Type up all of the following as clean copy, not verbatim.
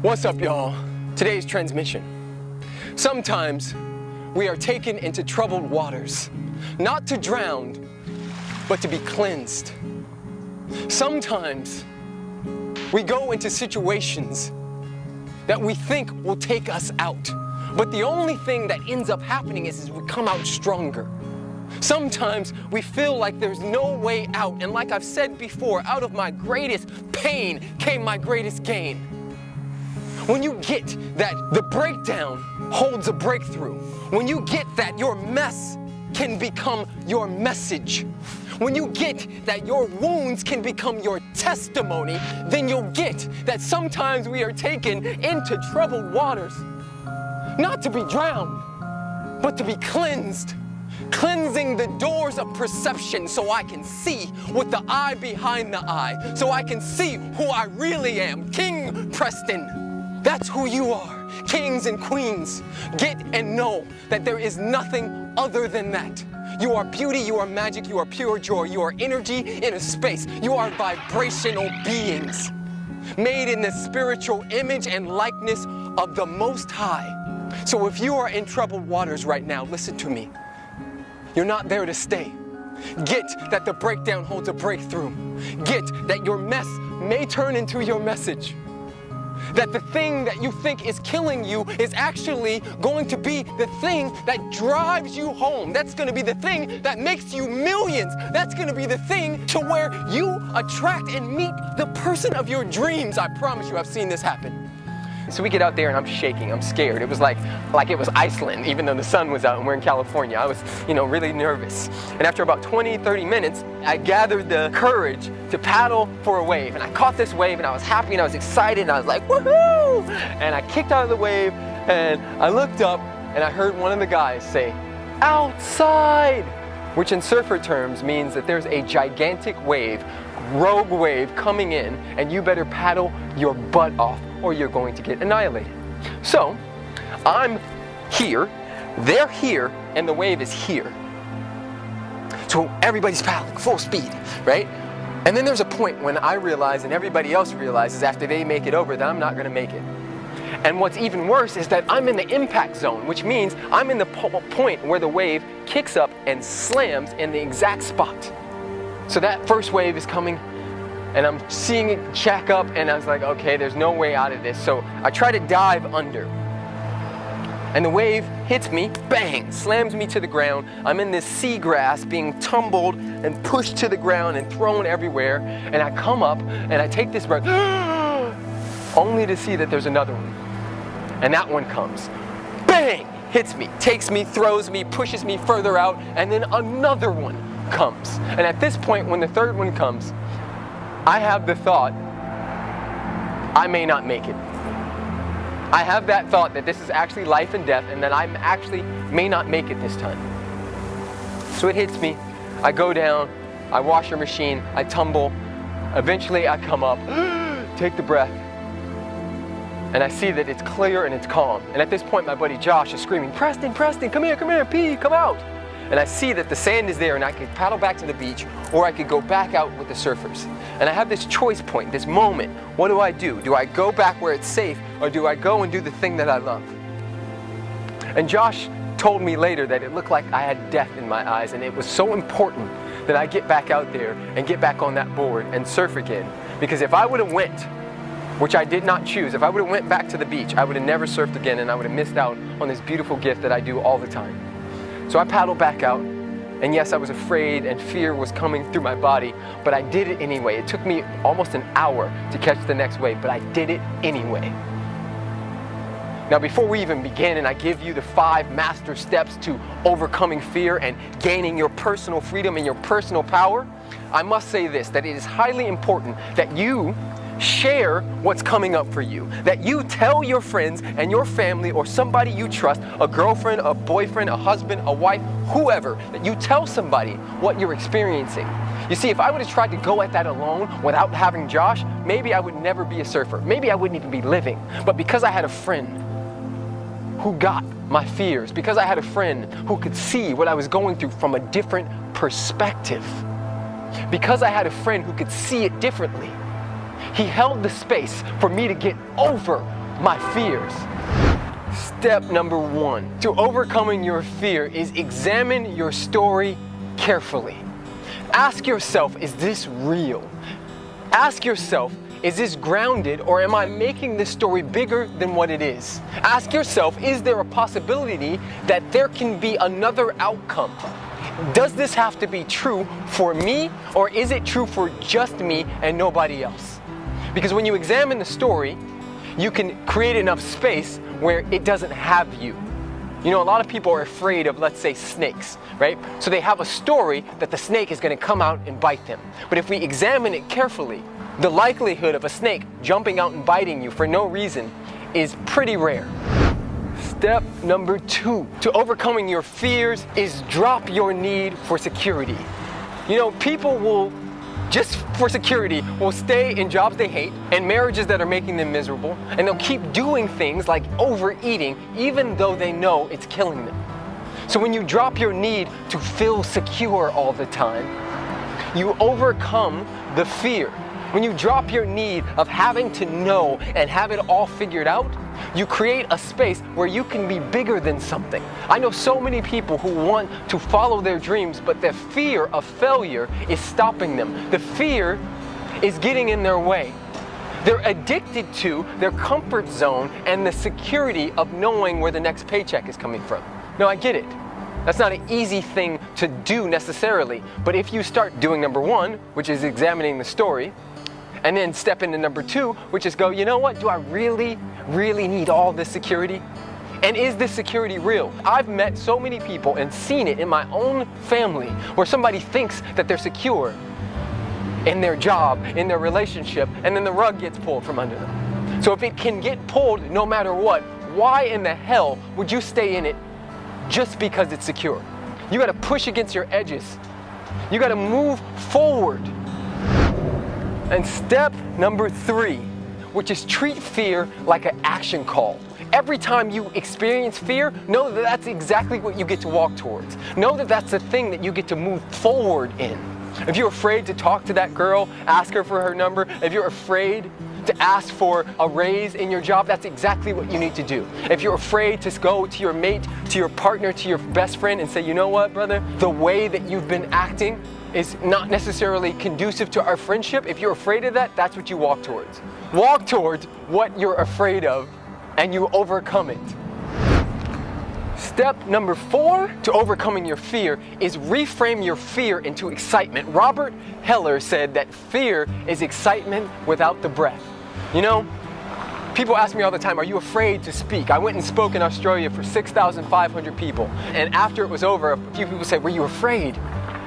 What's up, y'all? Today's transmission. Sometimes we are taken into troubled waters, not to drown, but to be cleansed. Sometimes we go into situations that we think will take us out, but the only thing that ends up happening is we come out stronger. Sometimes we feel like there's no way out, and like I've said before, out of my greatest pain came my greatest gain. When you get that the breakdown holds a breakthrough, when you get that your mess can become your message, when you get that your wounds can become your testimony, then you'll get that sometimes we are taken into troubled waters, not to be drowned, but to be cleansed. Cleansing the doors of perception so I can see with the eye behind the eye, so I can see who I really am. King Preston, that's who you are. Kings and queens, get and know that there is nothing other than that. You are beauty, you are magic, you are pure joy, you are energy in a space. You are vibrational beings, made in the spiritual image and likeness of the Most High. So if you are in troubled waters right now, listen to me. You're not there to stay. Get that the breakdown holds a breakthrough. Get that your mess may turn into your message. That the thing that you think is killing you is actually going to be the thing that drives you home. That's going to be the thing that makes you millions. That's going to be the thing to where you attract and meet the person of your dreams. I promise you, I've seen this happen. So we get out there and I'm shaking, I'm scared. It was like it was Iceland, even though the sun was out and we're in California. I was, really nervous. And after about 20, 30 minutes, I gathered the courage to paddle for a wave. And I caught this wave and I was happy and I was excited and I was like, woohoo! And I kicked out of the wave and I looked up and I heard one of the guys say, outside! Which in surfer terms means that there's a gigantic wave, rogue wave coming in, and you better paddle your butt off or you're going to get annihilated. So, I'm here, they're here, and the wave is here. So everybody's paddling full speed, right? And then there's a point when I realize, and everybody else realizes after they make it over, that I'm not gonna make it. And what's even worse is that I'm in the impact zone, which means I'm in the point where the wave kicks up and slams in the exact spot. So that first wave is coming, and I'm seeing it jack up, and I was like, okay, there's no way out of this. So I try to dive under. And the wave hits me, bang, slams me to the ground. I'm in this seagrass being tumbled and pushed to the ground and thrown everywhere. And I come up, and I take this breath, only to see that there's another one. And that one comes, bang, hits me, takes me, throws me, pushes me further out, and then another one comes. And at this point, when the third one comes, I have the thought, I may not make it. I have that thought that this is actually life and death and that I actually may not make it this time. So it hits me, I go down, I wash your machine, I tumble, eventually I come up, take the breath, and I see that it's clear and it's calm. And at this point, my buddy Josh is screaming, Preston, Preston, come here, P, come out. And I see that the sand is there and I could paddle back to the beach or I could go back out with the surfers. And I have this choice point, this moment. What do? Do I go back where it's safe or do I go and do the thing that I love? And Josh told me later that it looked like I had death in my eyes and it was so important that I get back out there and get back on that board and surf again. Because if I would have went, which I did not choose, if I would have went back to the beach, I would have never surfed again and I would have missed out on this beautiful gift that I do all the time. So I paddled back out, and yes, I was afraid and fear was coming through my body, but I did it anyway. It took me almost an hour to catch the next wave, but I did it anyway. Now, before we even begin, and I give you the 5 master steps to overcoming fear and gaining your personal freedom and your personal power, I must say this, that it is highly important that you share what's coming up for you, that you tell your friends and your family or somebody you trust, a girlfriend, a boyfriend, a husband, a wife, whoever, that you tell somebody what you're experiencing. You see, if I would have tried to go at that alone without having Josh, maybe I would never be a surfer. Maybe I wouldn't even be living. But because I had a friend who got my fears, because I had a friend who could see what I was going through from a different perspective, because I had a friend who could see it differently, He held the space for me to get over my fears. Step number 1 to overcoming your fear is examine your story carefully. Ask yourself, is this real? Ask yourself, is this grounded, or am I making this story bigger than what it is? Ask yourself, is there a possibility that there can be another outcome? Does this have to be true for me, or is it true for just me and nobody else? Because when you examine the story, you can create enough space where it doesn't have you. You know, a lot of people are afraid of, let's say, snakes, right? So they have a story that the snake is going to come out and bite them. But if we examine it carefully, the likelihood of a snake jumping out and biting you for no reason is pretty rare. Step number 2 to overcoming your fears is drop your need for security. You know, people will, just for security, will stay in jobs they hate and marriages that are making them miserable, and they'll keep doing things like overeating even though they know it's killing them. So when you drop your need to feel secure all the time, you overcome the fear. When you drop your need of having to know and have it all figured out, you create a space where you can be bigger than something. I know so many people who want to follow their dreams, but the fear of failure is stopping them. The fear is getting in their way. They're addicted to their comfort zone and the security of knowing where the next paycheck is coming from. No, I get it. That's not an easy thing to do necessarily, but if you start doing number 1, which is examining the story, and then step into number 2, which is go, you know what, do I really need all this security? And is this security real? I've met so many people and seen it in my own family where somebody thinks that they're secure in their job, in their relationship, and then the rug gets pulled from under them. So if it can get pulled no matter what, why in the hell would you stay in it just because it's secure? You gotta push against your edges. You gotta move forward. And step number 3, which is treat fear like an action call. Every time you experience fear, know that that's exactly what you get to walk towards. Know that that's the thing that you get to move forward in. If you're afraid to talk to that girl, ask her for her number. If you're afraid to ask for a raise in your job, that's exactly what you need to do. If you're afraid to go to your mate, to your partner, to your best friend and say, you know what, brother, the way that you've been acting is not necessarily conducive to our friendship. If you're afraid of that, that's what you walk towards. Walk towards what you're afraid of and you overcome it. Step number 4 to overcoming your fear is reframe your fear into excitement. Robert Heller said that fear is excitement without the breath. You know, people ask me all the time, are you afraid to speak? I went and spoke in Australia for 6,500 people. And after it was over, a few people said, were you afraid?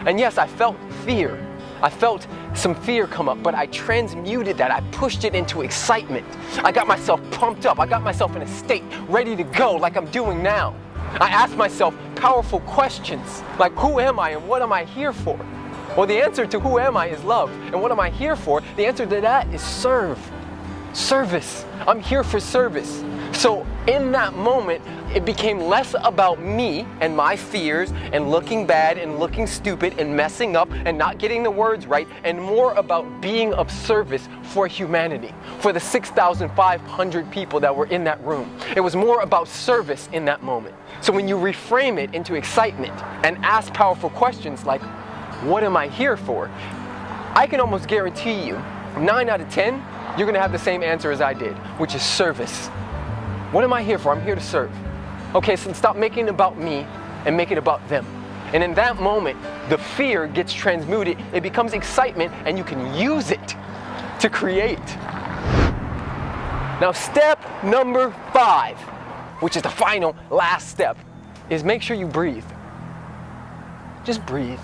And yes, I felt fear. I felt some fear come up, but I transmuted that. I pushed it into excitement. I got myself pumped up. I got myself in a state ready to go like I'm doing now. I asked myself powerful questions like, who am I and what am I here for? Well, the answer to who am I is love. And what am I here for? The answer to that is serve. Service. I'm here for service. So in that moment, it became less about me and my fears and looking bad and looking stupid and messing up and not getting the words right, and more about being of service for humanity, for the 6,500 people that were in that room. It was more about service in that moment. So when you reframe it into excitement and ask powerful questions like, what am I here for? I can almost guarantee you, 9 out of 10, you're gonna have the same answer as I did, which is service. What am I here for? I'm here to serve. Okay, so stop making it about me and make it about them. And in that moment, the fear gets transmuted, it becomes excitement, and you can use it to create. Now, step number 5, which is the final, last step, is make sure you breathe. Just breathe.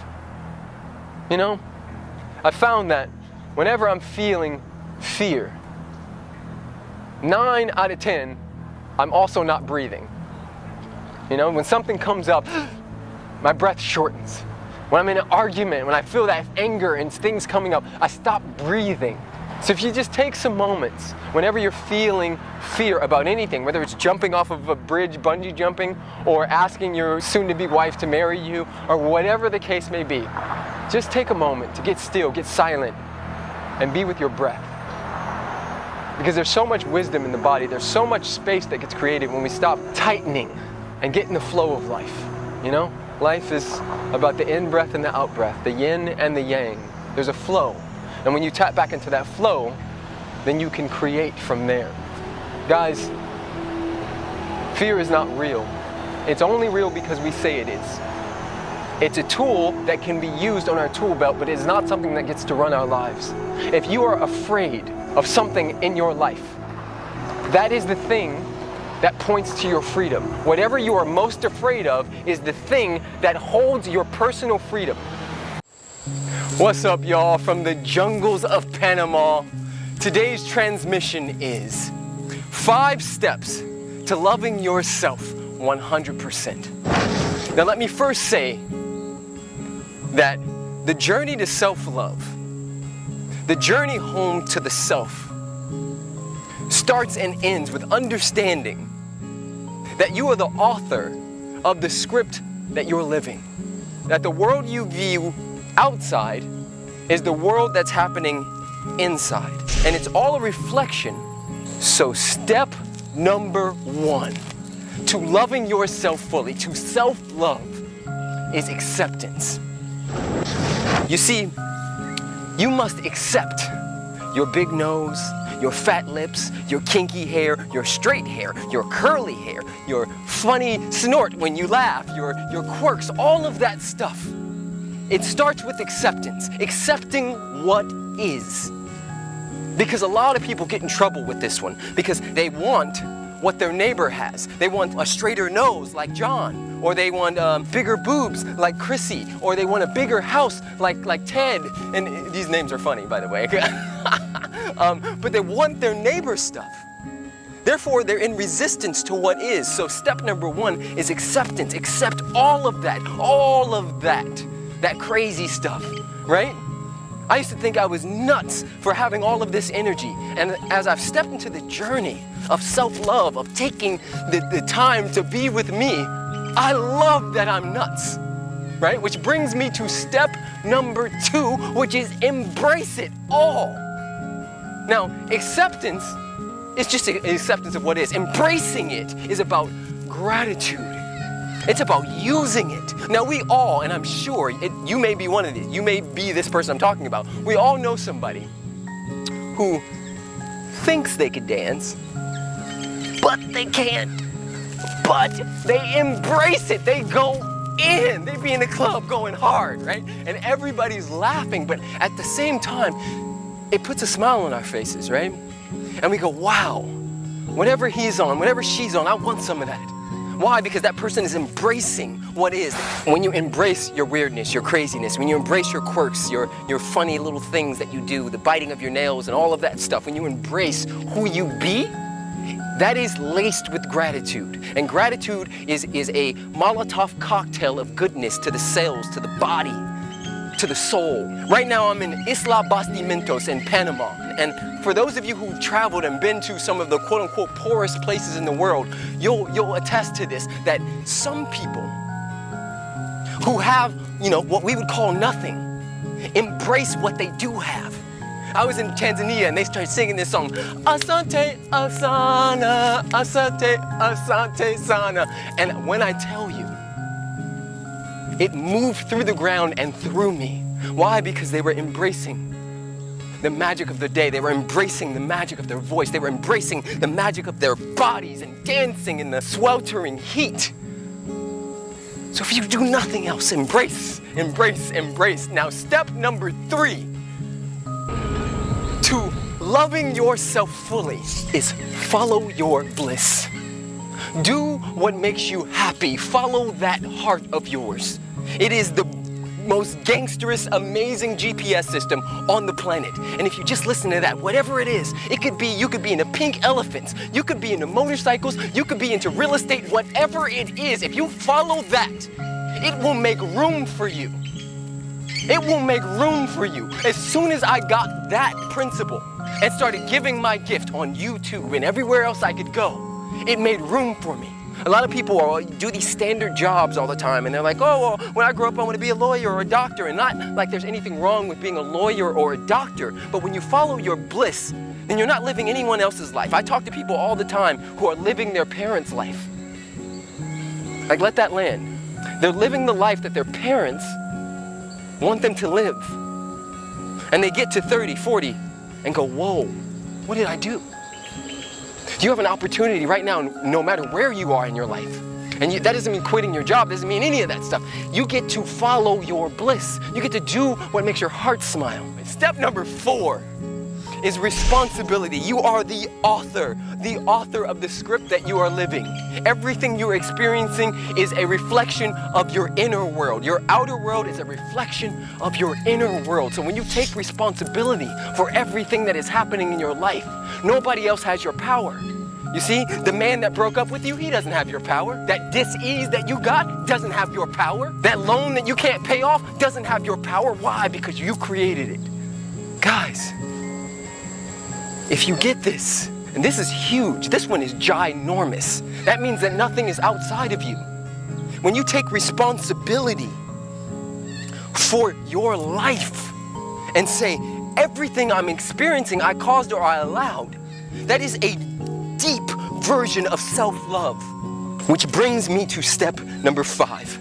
You know, I found that whenever I'm feeling fear, 9 out of 10, I'm also not breathing. You know, when something comes up, my breath shortens. When I'm in an argument, when I feel that anger and things coming up, I stop breathing. So if you just take some moments, whenever you're feeling fear about anything, whether it's jumping off of a bridge, bungee jumping, or asking your soon-to-be wife to marry you, or whatever the case may be, just take a moment to get still, get silent, and be with your breath. Because there's so much wisdom in the body, there's so much space that gets created when we stop tightening and get in the flow of life, you know? Life is about the in-breath and the out-breath, the yin and the yang. There's a flow. And when you tap back into that flow, then you can create from there. Guys, fear is not real. It's only real because we say it is. It's a tool that can be used on our tool belt, but it's not something that gets to run our lives. If you are afraid of something in your life, that is the thing that points to your freedom. Whatever you are most afraid of is the thing that holds your personal freedom. What's up, y'all, from the jungles of Panama? Today's transmission is 5 steps to loving yourself 100%. Now let me first say that the journey to self-love, the journey home to the self, starts and ends with understanding that you are the author of the script that you're living. That the world you view outside is the world that's happening inside. And it's all a reflection. So step number 1 to loving yourself fully, to self-love, is acceptance. You see, you must accept your big nose, your fat lips, your kinky hair, your straight hair, your curly hair, your funny snort when you laugh, your quirks, all of that stuff. It starts with acceptance, accepting what is. Because a lot of people get in trouble with this one because they want what their neighbor has. They want a straighter nose like John, or they want bigger boobs like Chrissy, or they want a bigger house like Ted. And these names are funny, by the way. But they want their neighbor's stuff. Therefore, they're in resistance to what is. So step number 1 is acceptance. Accept all of that crazy stuff, right? I used to think I was nuts for having all of this energy. And as I've stepped into the journey of self-love, of taking the time to be with me, I love that I'm nuts, right? Which brings me to step number 2, which is embrace it all. Now, acceptance is just an acceptance of what is. Embracing it is about gratitude. It's about using it. Now we all, and I'm sure you may be one of these, you may be this person I'm talking about. We all know somebody who thinks they could dance, but they can't. But they embrace it. They go in. They be in the club going hard, right? And everybody's laughing, but at the same time, it puts a smile on our faces, right? And we go, wow, whatever he's on, whatever she's on, I want some of that. Why? Because that person is embracing what is. When you embrace your weirdness, your craziness, when you embrace your quirks, your funny little things that you do, the biting of your nails and all of that stuff, when you embrace who you be, that is laced with gratitude. And gratitude is a Molotov cocktail of goodness to the cells, to the body, to the soul. Right now I'm in Isla Bastimentos in Panama. And for those of you who've traveled and been to some of the quote-unquote poorest places in the world, you'll attest to this, that some people who have, what we would call nothing, embrace what they do have. I was in Tanzania and they started singing this song, Asante, Asana, Asante, Asante, Sana. And when I tell you, it moved through the ground and through me. Why? Because they were embracing the magic of their day. They were embracing the magic of their voice. They were embracing the magic of their bodies and dancing in the sweltering heat. So if you do nothing else, embrace, embrace, embrace. Now, step number 3 to loving yourself fully is follow your bliss. Do what makes you happy. Follow that heart of yours. It is the most gangsterous, amazing GPS system on the planet. And if you just listen to that, whatever it is, you could be into pink elephants, you could be into motorcycles, you could be into real estate, whatever it is, if you follow that, it will make room for you. It will make room for you. As soon as I got that principle and started giving my gift on YouTube and everywhere else I could go, it made room for me. A lot of people do these standard jobs all the time and they're like, oh, well, when I grow up I want to be a lawyer or a doctor, and not like there's anything wrong with being a lawyer or a doctor, but when you follow your bliss, then you're not living anyone else's life. I talk to people all the time who are living their parents' life. Like, let that land. They're living the life that their parents want them to live. And they get to 30, 40 and go, whoa, what did I do? You have an opportunity right now, no matter where you are in your life. And that doesn't mean quitting your job, doesn't mean any of that stuff. You get to follow your bliss. You get to do what makes your heart smile. Step number 4 is responsibility. You are the author of the script that you are living. Everything you're experiencing is a reflection of your inner world. Your outer world is a reflection of your inner world. So when you take responsibility for everything that is happening in your life, nobody else has your power. You see, the man that broke up with you, he doesn't have your power. That dis-ease that you got doesn't have your power. That loan that you can't pay off doesn't have your power. Why? Because you created it. Guys, if you get this, and this is huge, this one is ginormous. That means that nothing is outside of you. When you take responsibility for your life and say, everything I'm experiencing, I caused or I allowed, that is a deep version of self-love. Which brings me to step number 5.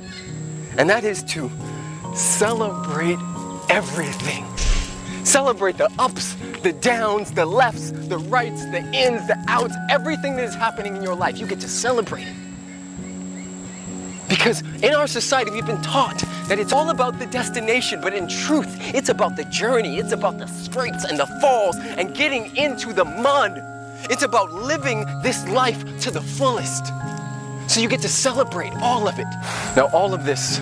And that is to celebrate everything. Celebrate the ups, the downs, the lefts, the rights, the ins, the outs, everything that is happening in your life. You get to celebrate it. Because in our society, we've been taught that it's all about the destination, but in truth, it's about the journey. It's about the scrapes and the falls and getting into the mud. It's about living this life to the fullest. So you get to celebrate all of it. Now, all of this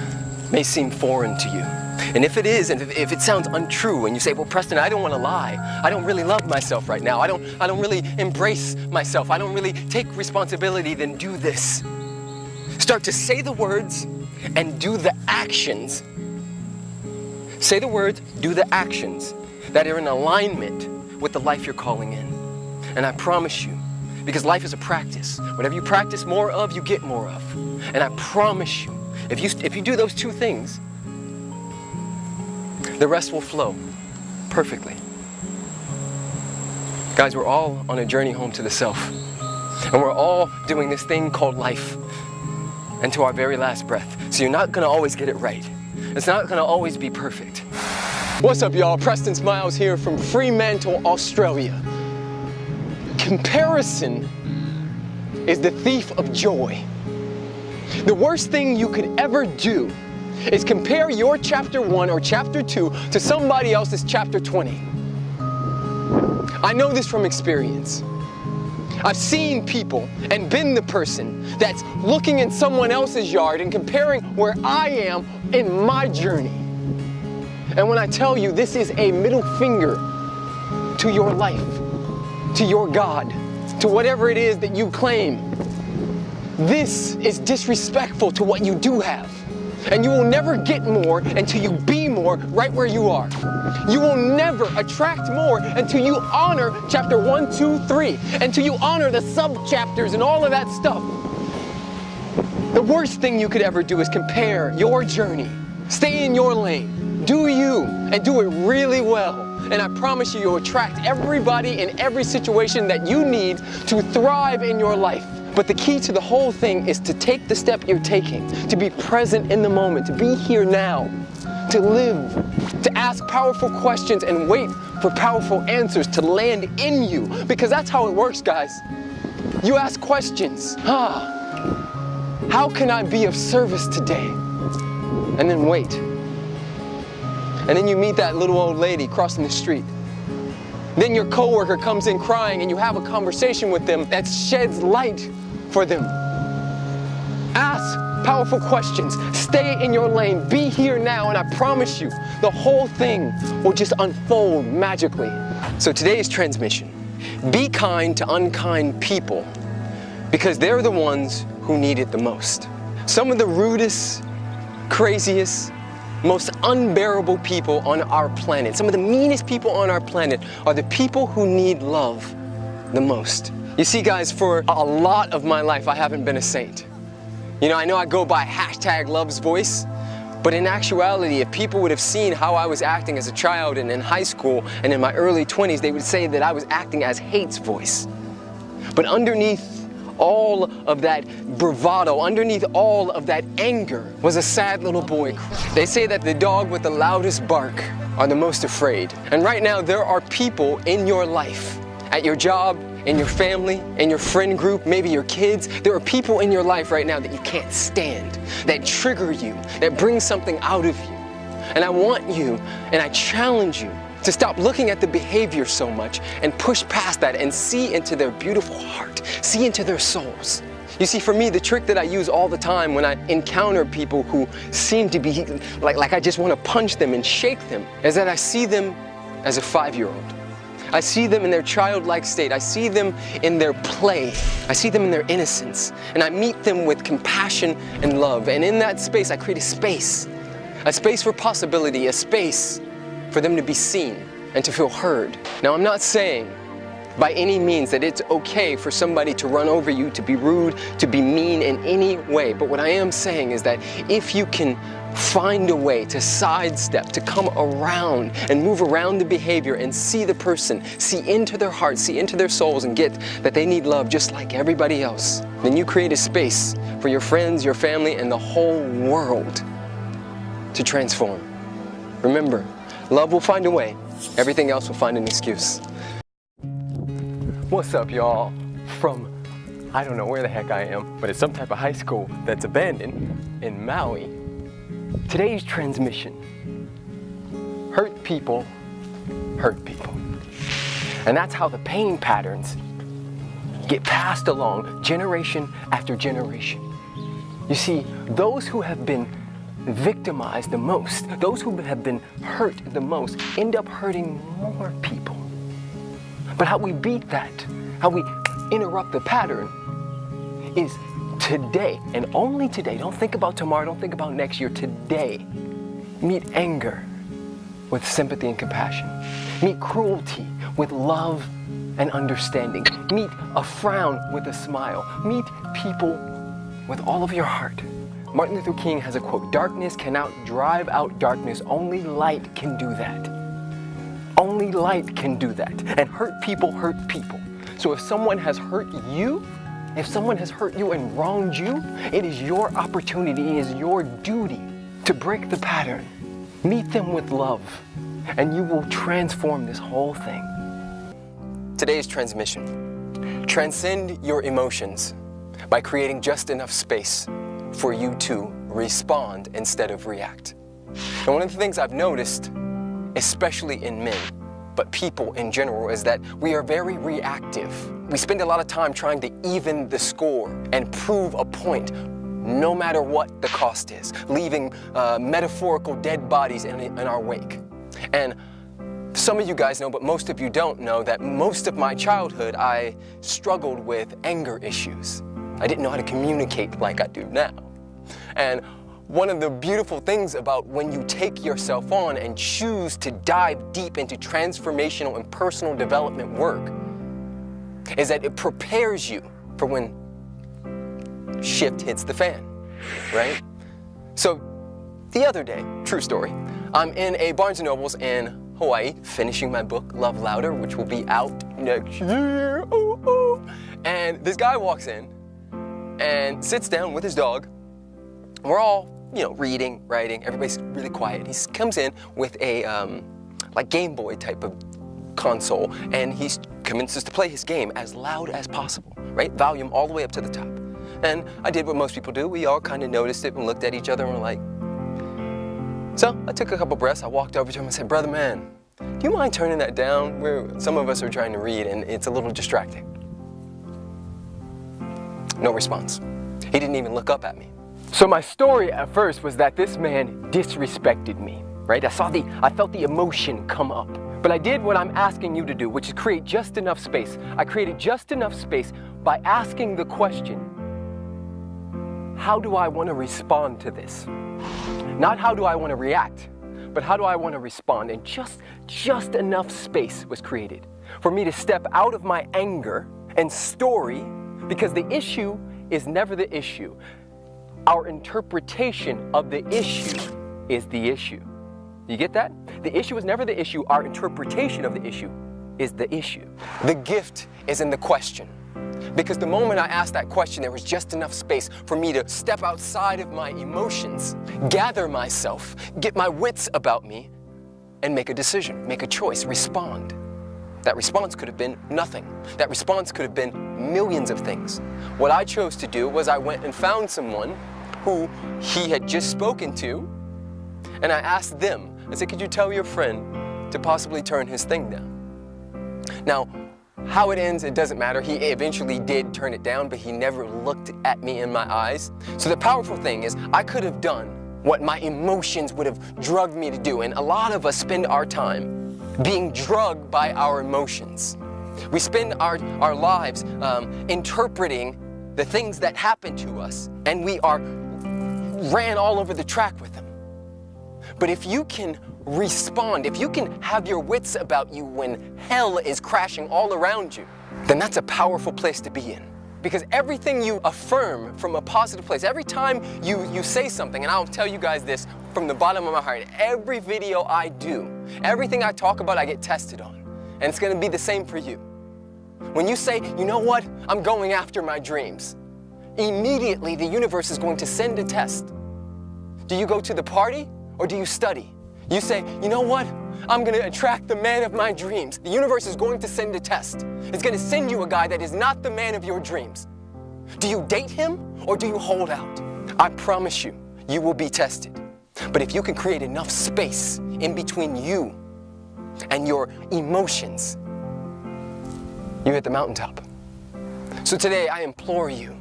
may seem foreign to you. And if it is, and if it sounds untrue, and you say, well, Preston, I don't want to lie. I don't really love myself right now. I don't really embrace myself. I don't really take responsibility, then do this. Start to say the words and do the actions. Say the words, do the actions that are in alignment with the life you're calling in. And I promise you, because life is a practice. Whatever you practice more of, you get more of. And I promise you, if you do those 2 things, the rest will flow perfectly. Guys, we're all on a journey home to the self. And we're all doing this thing called life. And to our very last breath. So you're not gonna always get it right. It's not gonna always be perfect. What's up, y'all? Preston Smiles here from Fremantle, Australia. Comparison is the thief of joy. The worst thing you could ever do is compare your chapter 1 or chapter 2 to somebody else's chapter 20. I know this from experience. I've seen people and been the person that's looking in someone else's yard and comparing where I am in my journey. And when I tell you this is a middle finger to your life, to your God, to whatever it is that you claim, this is disrespectful to what you do have. And you will never get more until you be more right where you are. You will never attract more until you honor chapter 1, 2, 3, until you honor the sub-chapters and all of that stuff. The worst thing you could ever do is compare your journey. Stay in your lane. Do you, and do it really well. And I promise you, you'll attract everybody in every situation that you need to thrive in your life. But the key to the whole thing is to take the step you're taking, to be present in the moment, to be here now, to live, to ask powerful questions and wait for powerful answers to land in you. Because that's how it works, guys. You ask questions. How can I be of service today? And then wait. And then you meet that little old lady crossing the street. Then your coworker comes in crying and you have a conversation with them that sheds light for them. Ask powerful questions. Stay in your lane. Be here now, and I promise you, the whole thing will just unfold magically. So today's transmission: be kind to unkind people because they're the ones who need it the most. Some of the rudest, craziest, most unbearable people on our planet, some of the meanest people on our planet are the people who need love the most. You see, guys, for a lot of my life, I haven't been a saint. You know, I go by #loves voice, But in actuality, if people would have seen how I was acting as a child and in high school and in my early 20s, they would say that I was acting as hate's voice. But underneath all of that bravado, underneath all of that anger, was a sad little boy. They say that the dog with the loudest bark are the most afraid. And right now, there are people in your life, at your job, in your family, in your friend group, maybe your kids. There are people in your life right now that you can't stand, that trigger you, that bring something out of you. And I want you, and I challenge you to stop looking at the behavior so much and push past that and see into their beautiful heart, see into their souls. You see, for me, the trick that I use all the time when I encounter people who seem to be like I just want to punch them and shake them is that I see them as a 5-year-old. I see them in their childlike state. I see them in their play. I see them in their innocence. And I meet them with compassion and love. And in that space, I create a space for possibility, a space for them to be seen and to feel heard. Now, I'm not saying by any means that it's okay for somebody to run over you, to be rude, to be mean in any way. But what I am saying is that if you can find a way to sidestep, to come around and move around the behavior and see the person, see into their heart, see into their souls, and get that they need love just like everybody else, then you create a space for your friends, your family, and the whole world to transform. Remember, love will find a way. Everything else will find an excuse. What's up, y'all? From, I don't know where the heck I am, but it's some type of high school that's abandoned in Maui. Today's transmission: hurt people hurt people. And that's how the pain patterns get passed along generation after generation. You see, those who have been victimized the most, those who have been hurt the most, end up hurting more people. But how we beat that, how we interrupt the pattern, is today, and only today. Don't think about tomorrow, don't think about next year. Today, meet anger with sympathy and compassion. Meet cruelty with love and understanding. Meet a frown with a smile. Meet people with all of your heart. Martin Luther King has a quote: "Darkness cannot drive out darkness, only light can do that." Only light can do that. And hurt people hurt people. So if someone has hurt you, if someone has hurt you and wronged you, it is your opportunity, it is your duty to break the pattern. Meet them with love, and you will transform this whole thing. Today's transmission: transcend your emotions by creating just enough space for you to respond instead of react. And one of the things I've noticed, especially in men, but people in general, is that we are very reactive. We spend a lot of time trying to even the score and prove a point, no matter what the cost is, leaving metaphorical dead bodies in our wake. And some of you guys know, but most of you don't know, that most of my childhood I struggled with anger issues. I didn't know how to communicate like I do now. And one of the beautiful things about when you take yourself on and choose to dive deep into transformational and personal development work is that it prepares you for when shit hits the fan, right? So the other day, true story, I'm in a Barnes & Noble's in Hawaii finishing my book, Love Louder, which will be out next year. Ooh, ooh. And this guy walks in and sits down with his dog. We're all, reading, writing, everybody's really quiet. He comes in with a like Game Boy type of console, and he commences to play his game as loud as possible, right? Volume all the way up to the top. And I did what most people do. We all kind of noticed it and looked at each other and were like, so I took a couple breaths. I walked over to him and said, "Brother man, do you mind turning that down? Some of us are trying to read and it's a little distracting." No response. He didn't even look up at me. So my story at first was that this man disrespected me, right? I felt the emotion come up. But I did what I'm asking you to do, which is create just enough space. I created just enough space by asking the question, how do I want to respond to this? Not how do I want to react, but how do I want to respond? And just enough space was created for me to step out of my anger and story, because the issue is never the issue. Our interpretation of the issue is the issue. You get that? The issue is never the issue. Our interpretation of the issue is the issue. The gift is in the question. Because the moment I asked that question, there was just enough space for me to step outside of my emotions, gather myself, get my wits about me, and make a decision, make a choice, respond. That response could have been nothing. That response could have been millions of things. What I chose to do was I went and found someone who he had just spoken to, and I asked them, I said, could you tell your friend to possibly turn his thing down? Now, how it ends, it doesn't matter. He eventually did turn it down, but he never looked at me in my eyes. So the powerful thing is, I could have done what my emotions would have drugged me to do, and a lot of us spend our time being drugged by our emotions. We spend our lives interpreting the things that happen to us, and we are ran all over the track with them. But if you can respond, if you can have your wits about you when hell is crashing all around you, then that's a powerful place to be in. Because everything you affirm from a positive place, every time you say something, and I'll tell you guys this from the bottom of my heart, every video I do, everything I talk about, I get tested on. And it's gonna be the same for you. When you say, you know what, I'm going after my dreams, immediately the universe is going to send a test. Do you go to the party or do you study? You say, you know what, I'm gonna attract the man of my dreams. The universe is going to send a test. It's gonna send you a guy that is not the man of your dreams. Do you date him or do you hold out? I promise you, you will be tested. But if you can create enough space in between you and your emotions, you hit the mountaintop. So today I implore you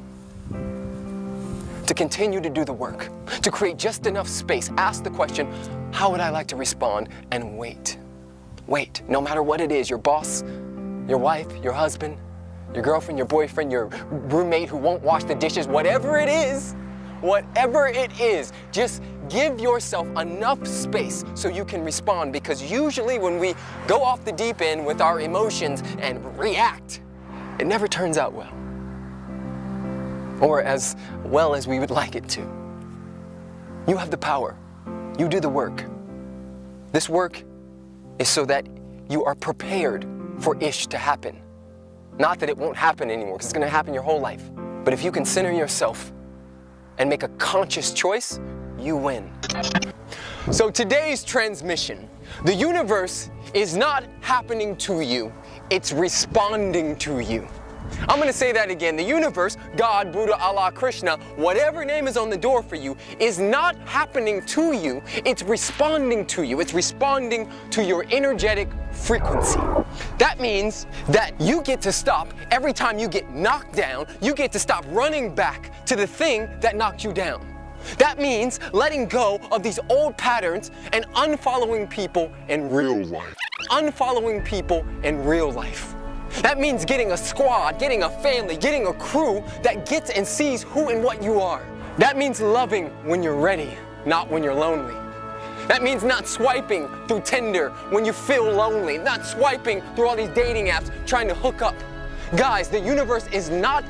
to continue to do the work, to create just enough space. Ask the question, how would I like to respond? And wait. Wait, no matter what it is, your boss, your wife, your husband, your girlfriend, your boyfriend, your roommate who won't wash the dishes, whatever it is, just give yourself enough space so you can respond, because usually when we go off the deep end with our emotions and react, it never turns out well. Or as well as we would like it to. You have the power. You do the work. This work is so that you are prepared for ish to happen. Not that it won't happen anymore, because it's going to happen your whole life. But if you can center yourself and make a conscious choice, you win. So today's transmission, the universe is not happening to you, it's responding to you. I'm going to say that again. The universe, God, Buddha, Allah, Krishna, whatever name is on the door for you, is not happening to you. It's responding to you. It's responding to your energetic frequency. That means that you get to stop every time you get knocked down. You get to stop running back to the thing that knocked you down. That means letting go of these old patterns and unfollowing people in real life. Unfollowing people in real life. That means getting a squad, getting a family, getting a crew that gets and sees who and what you are. That means loving when you're ready, not when you're lonely. That means not swiping through Tinder when you feel lonely, not swiping through all these dating apps trying to hook up. Guys, the universe is not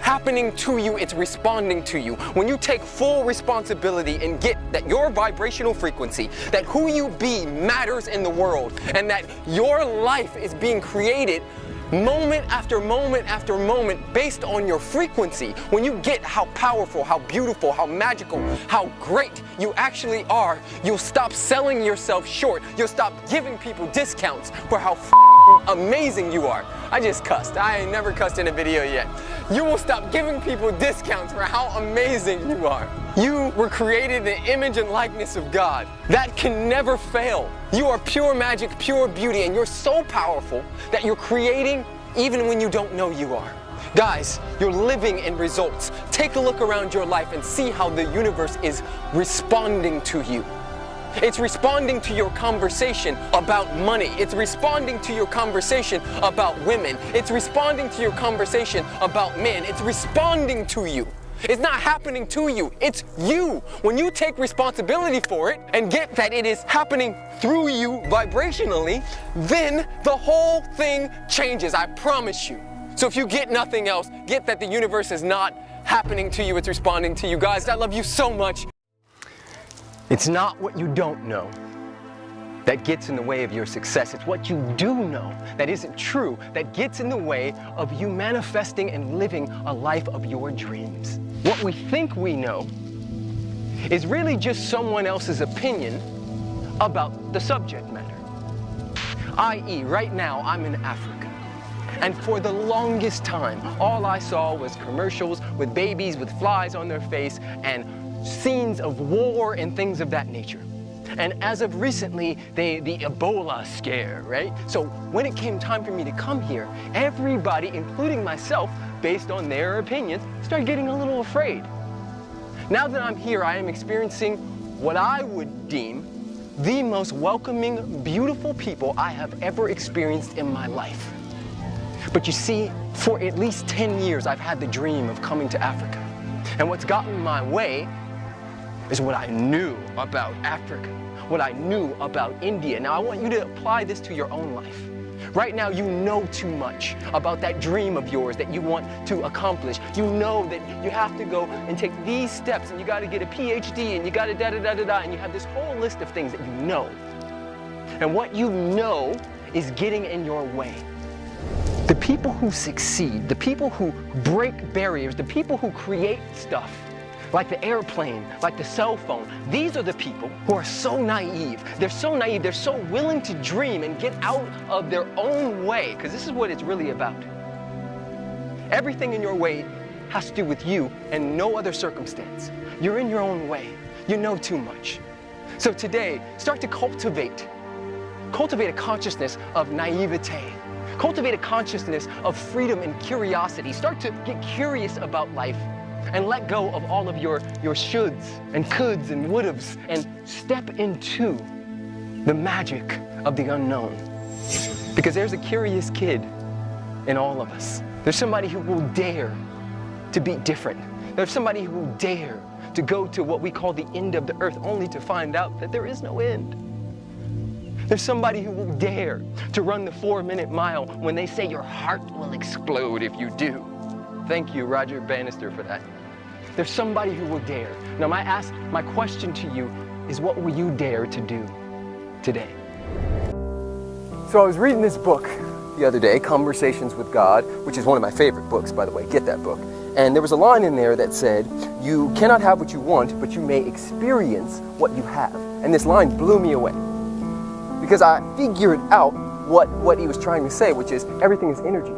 happening to you, it's responding to you. When you take full responsibility and get that your vibrational frequency, that who you be matters in the world, and that your life is being created moment after moment after moment based on your frequency. When you get how powerful, how beautiful, how magical, how great you actually are, you'll stop selling yourself short. You'll stop giving people discounts for how amazing you are. I just cussed. I ain't never cussed in a video yet. You will stop giving people discounts for how amazing you are. You were created in the image and likeness of God. That can never fail. You are pure magic, pure beauty, and you're so powerful that you're creating even when you don't know you are. Guys, you're living in results. Take a look around your life and see how the universe is responding to you. It's responding to your conversation about money. It's responding to your conversation about women. It's responding to your conversation about men. It's responding to you. It's not happening to you, it's you. When you take responsibility for it and get that it is happening through you vibrationally, then the whole thing changes, I promise you. So if you get nothing else, get that the universe is not happening to you, it's responding to you. Guys, I love you so much. It's not what you don't know that gets in the way of your success. It's what you do know that isn't true that gets in the way of you manifesting and living a life of your dreams. What we think we know is really just someone else's opinion about the subject matter. i.e., right now I'm in Africa. And for the longest time, all I saw was commercials with babies with flies on their face and scenes of war and things of that nature. And as of recently, the Ebola scare, right? So when it came time for me to come here, everybody, including myself, based on their opinions, started getting a little afraid. Now that I'm here, I am experiencing what I would deem the most welcoming, beautiful people I have ever experienced in my life. But you see, for at least 10 years, I've had the dream of coming to Africa. And what's gotten in my way is what I knew about Africa, what I knew about India. Now I want you to apply this to your own life. Right now you know too much about that dream of yours that you want to accomplish. You know that you have to go and take these steps and you got to get a PhD and you got to da-da-da-da-da, and you have this whole list of things that you know. And what you know is getting in your way. The people who succeed, the people who break barriers, the people who create stuff, like the airplane, like the cell phone, these are the people who are so naive. They're so naive, they're so willing to dream and get out of their own way, because this is what it's really about. Everything in your way has to do with you and no other circumstance. You're in your own way. You know too much. So today, start to cultivate a consciousness of naivete. Cultivate a consciousness of freedom and curiosity. Start to get curious about life and let go of all of your shoulds and coulds and would'ves and step into the magic of the unknown. Because there's a curious kid in all of us. There's somebody who will dare to be different. There's somebody who will dare to go to what we call the end of the earth only to find out that there is no end. There's somebody who will dare to run the 4-minute mile when they say your heart will explode if you do. Thank you, Roger Bannister, for that. There's somebody who will dare. Now, my question to you is, what will you dare to do today? So I was reading this book the other day, Conversations with God, which is one of my favorite books, by the way. Get that book. And there was a line in there that said, you cannot have what you want, but you may experience what you have. And this line blew me away, because I figured out what he was trying to say, which is everything is energy.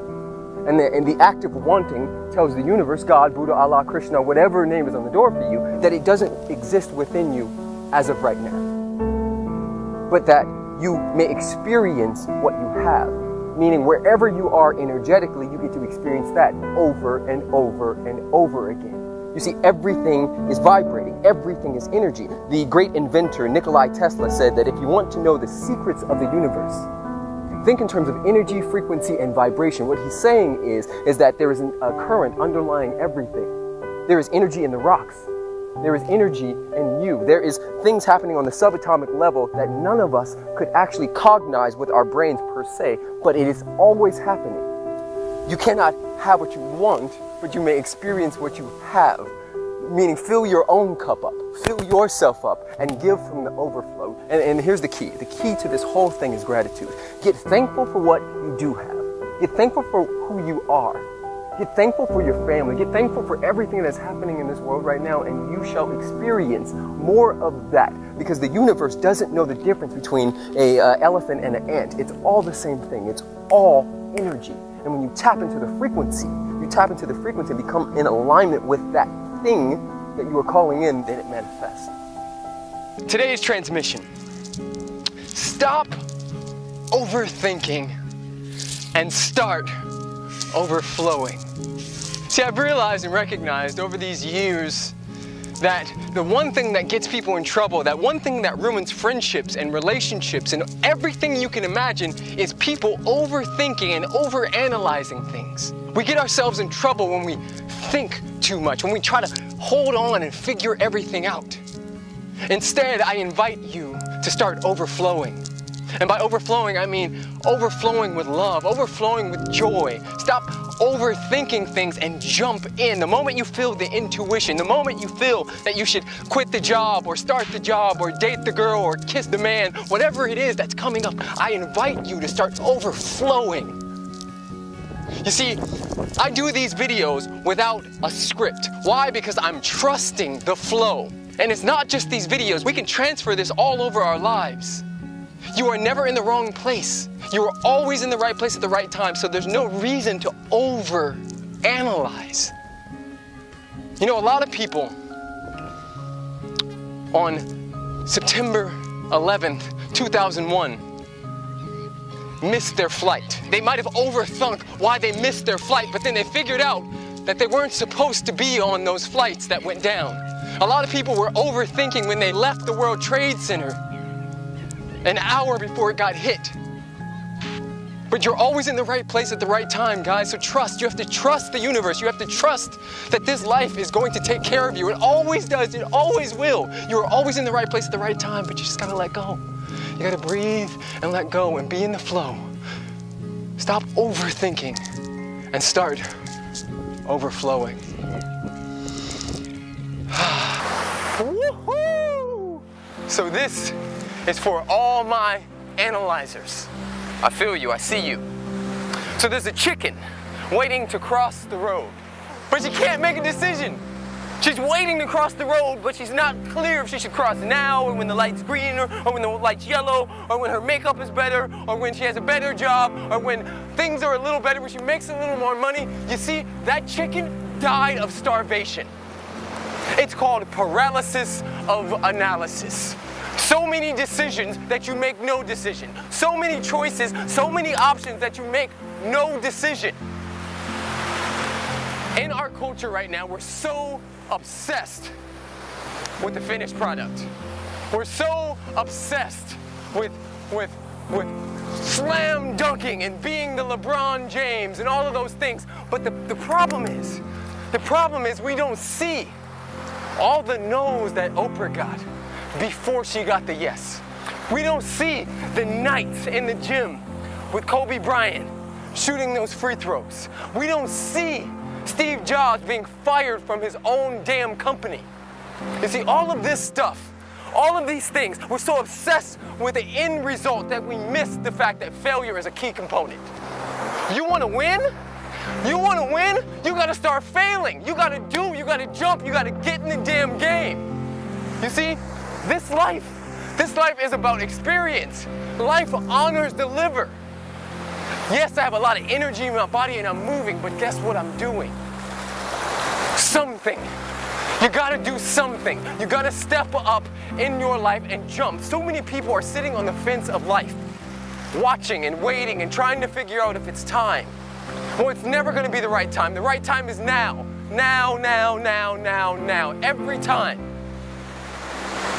And the act of wanting tells the universe, God, Buddha, Allah, Krishna, whatever name is on the door for you, that it doesn't exist within you as of right now. But that you may experience what you have. Meaning wherever you are energetically, you get to experience that over and over and over again. You see, everything is vibrating. Everything is energy. The great inventor, Nikola Tesla, said that if you want to know the secrets of the universe, think in terms of energy, frequency, and vibration. What he's saying is that there is a current underlying everything. There is energy in the rocks. There is energy in you. There is things happening on the subatomic level that none of us could actually cognize with our brains per se, but it is always happening. You cannot have what you want, but you may experience what you have. Meaning fill your own cup up, fill yourself up, and give from the overflow. And here's the key. The key to this whole thing is gratitude. Get thankful for what you do have. Get thankful for who you are. Get thankful for your family. Get thankful for everything that's happening in this world right now, and you shall experience more of that. Because the universe doesn't know the difference between an elephant and an ant. It's all the same thing. It's all energy. And when you tap into the frequency, and become in alignment with that thing that you are calling in, then it manifests. Today's transmission. Stop overthinking and start overflowing. See, I've realized and recognized over these years that the one thing that gets people in trouble, that one thing that ruins friendships and relationships and everything you can imagine, is people overthinking and overanalyzing things. We get ourselves in trouble when we think too much, when we try to hold on and figure everything out. Instead, I invite you to start overflowing. And by overflowing, I mean overflowing with love, overflowing with joy. Stop overthinking things and jump in. The moment you feel the intuition, the moment you feel that you should quit the job or start the job or date the girl or kiss the man, whatever it is that's coming up, I invite you to start overflowing. You see, I do these videos without a script. Why? Because I'm trusting the flow. And it's not just these videos. We can transfer this all over our lives. You are never in the wrong place. You are always in the right place at the right time, so there's no reason to overanalyze. You know, a lot of people on September 11th, 2001, missed their flight. They might have overthunk why they missed their flight, but then they figured out that they weren't supposed to be on those flights that went down. A lot of people were overthinking when they left the World Trade Center an hour before it got hit. But you're always in the right place at the right time, guys, so trust. You have to trust the universe. You have to trust that this life is going to take care of you. It always does. It always will. You're always in the right place at the right time, but you just gotta let go. You gotta breathe and let go and be in the flow. Stop overthinking and start overflowing. Woohoo! So this is for all my analyzers. I feel you, I see you. So there's a chicken waiting to cross the road, but she can't make a decision. She's waiting to cross the road, but she's not clear if she should cross now or when the light's green or when the light's yellow or when her makeup is better or when she has a better job or when things are a little better, when she makes a little more money. You see, that chicken died of starvation. It's called paralysis of analysis. So many decisions that you make no decision. So many choices, so many options that you make no decision. In our culture right now, we're so obsessed with the finished product. We're so obsessed with slam dunking and being the LeBron James and all of those things. But the problem is we don't see all the no's that Oprah got before she got the yes. We don't see the nights in the gym with Kobe Bryant shooting those free throws. We don't see Steve Jobs being fired from his own damn company. You see, all of this stuff, all of these things, we're so obsessed with the end result that we miss the fact that failure is a key component. You want to win? You want to win? You got to start failing. You got to jump, you got to get in the damn game. You see, this life is about experience. Life honors the liver. Yes, I have a lot of energy in my body and I'm moving, but guess what I'm doing? Something. You gotta do something. You gotta step up in your life and jump. So many people are sitting on the fence of life, watching and waiting and trying to figure out if it's time. Well, it's never gonna be the right time. The right time is now. Now, every time.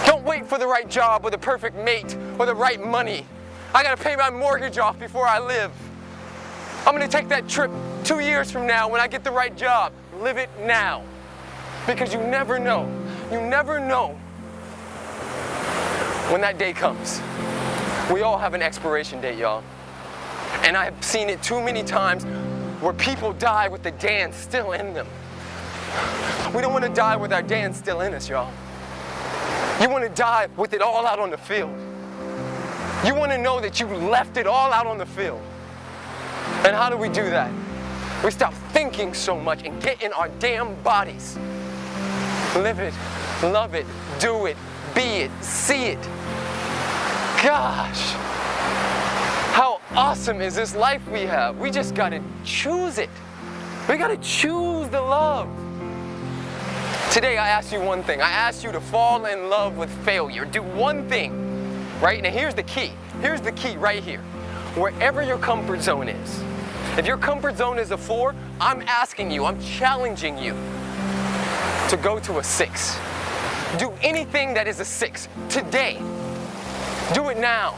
Don't wait for the right job or the perfect mate or the right money. I gotta pay my mortgage off before I live. I'm gonna take that trip 2 years from now when I get the right job. Live it now. Because you never know. You never know when that day comes. We all have an expiration date, y'all. And I've seen it too many times where people die with the dance still in them. We don't want to die with our dance still in us, y'all. You want to die with it all out on the field. You want to know that you left it all out on the field. And how do we do that? We stop thinking so much and get in our damn bodies. Live it, love it, do it, be it, see it. Gosh, how awesome is this life we have? We just gotta choose it. We gotta choose the love. Today I asked you one thing. I asked you to fall in love with failure. Do one thing, right? Now here's the key. Here's the key right here. Wherever your comfort zone is. If your comfort zone is a 4, I'm asking you, I'm challenging you to go to a 6. Do anything that is a 6 today. Do it now.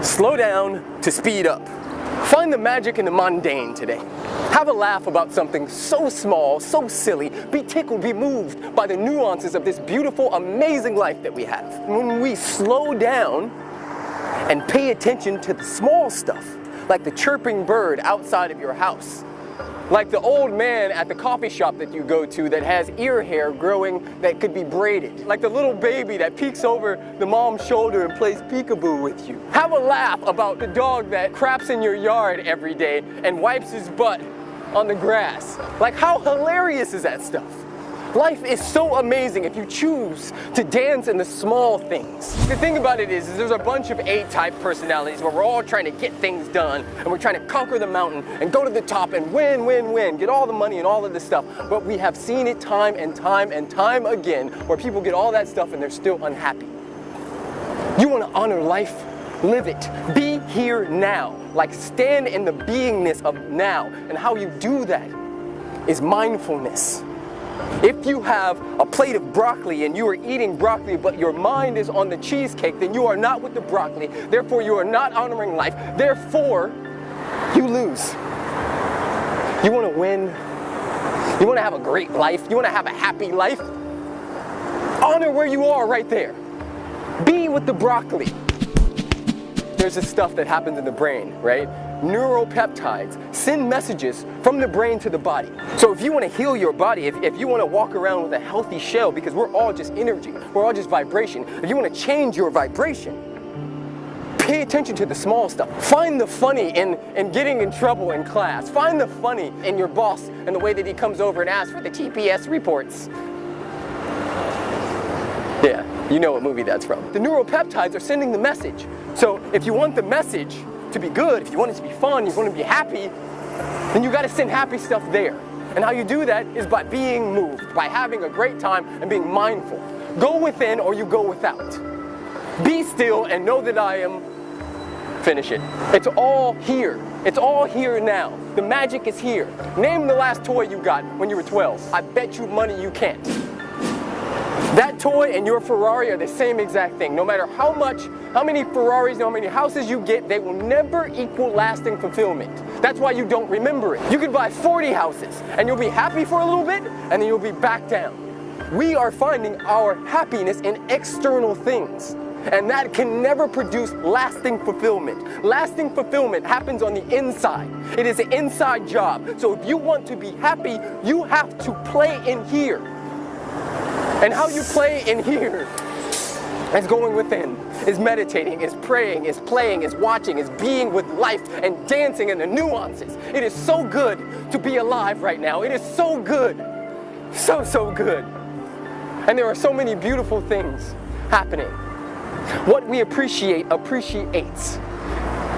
Slow down to speed up. Find the magic in the mundane today. Have a laugh about something so small, so silly. Be tickled, be moved by the nuances of this beautiful, amazing life that we have. When we slow down and pay attention to the small stuff, like the chirping bird outside of your house, like the old man at the coffee shop that you go to that has ear hair growing that could be braided, like the little baby that peeks over the mom's shoulder and plays peekaboo with you. Have a laugh about the dog that craps in your yard every day and wipes his butt on the grass. Like, how hilarious is that stuff? Life is so amazing if you choose to dance in the small things. The thing about it is there's a bunch of A-type personalities where we're all trying to get things done and we're trying to conquer the mountain and go to the top and win, get all the money and all of this stuff. But we have seen it time and time and time again where people get all that stuff and they're still unhappy. You want to honor life? Live it. Be here now. Like, stand in the beingness of now. And how you do that is mindfulness. If you have a plate of broccoli and you are eating broccoli but your mind is on the cheesecake, then you are not with the broccoli. Therefore, you are not honoring life. Therefore, you lose. You want to win? You want to have a great life? You want to have a happy life? Honor where you are right there. Be with the broccoli. There's this stuff that happens in the brain, right? Neuropeptides send messages from the brain to the body. So if you want to heal your body, if you want to walk around with a healthy shell, because we're all just energy, we're all just vibration, if you want to change your vibration, pay attention to the small stuff. Find the funny in getting in trouble in class. Find the funny in your boss and the way that he comes over and asks for the TPS reports. Yeah, you know what movie that's from. The neuropeptides are sending the message. So if you want the message to be good, if you want it to be fun, you want to be happy, then you got to send happy stuff there. And how you do that is by being moved, by having a great time and being mindful. Go within or you go without. Be still and know that I am. Finish it. It's all here. It's all here now. The magic is here. Name the last toy you got when you were 12. I bet you money you can't. That toy and your Ferrari are the same exact thing. No matter how many Ferraris, how many houses you get, they will never equal lasting fulfillment. That's why you don't remember it. You could buy 40 houses and you'll be happy for a little bit and then you'll be back down. We are finding our happiness in external things. And that can never produce lasting fulfillment. Lasting fulfillment happens on the inside. It is an inside job. So if you want to be happy, you have to play in here. And how you play in here is going within, is meditating, is praying, is playing, is watching, is being with life and dancing in the nuances. It is so good to be alive right now. It is so good. So good. And there are so many beautiful things happening. What we appreciate appreciates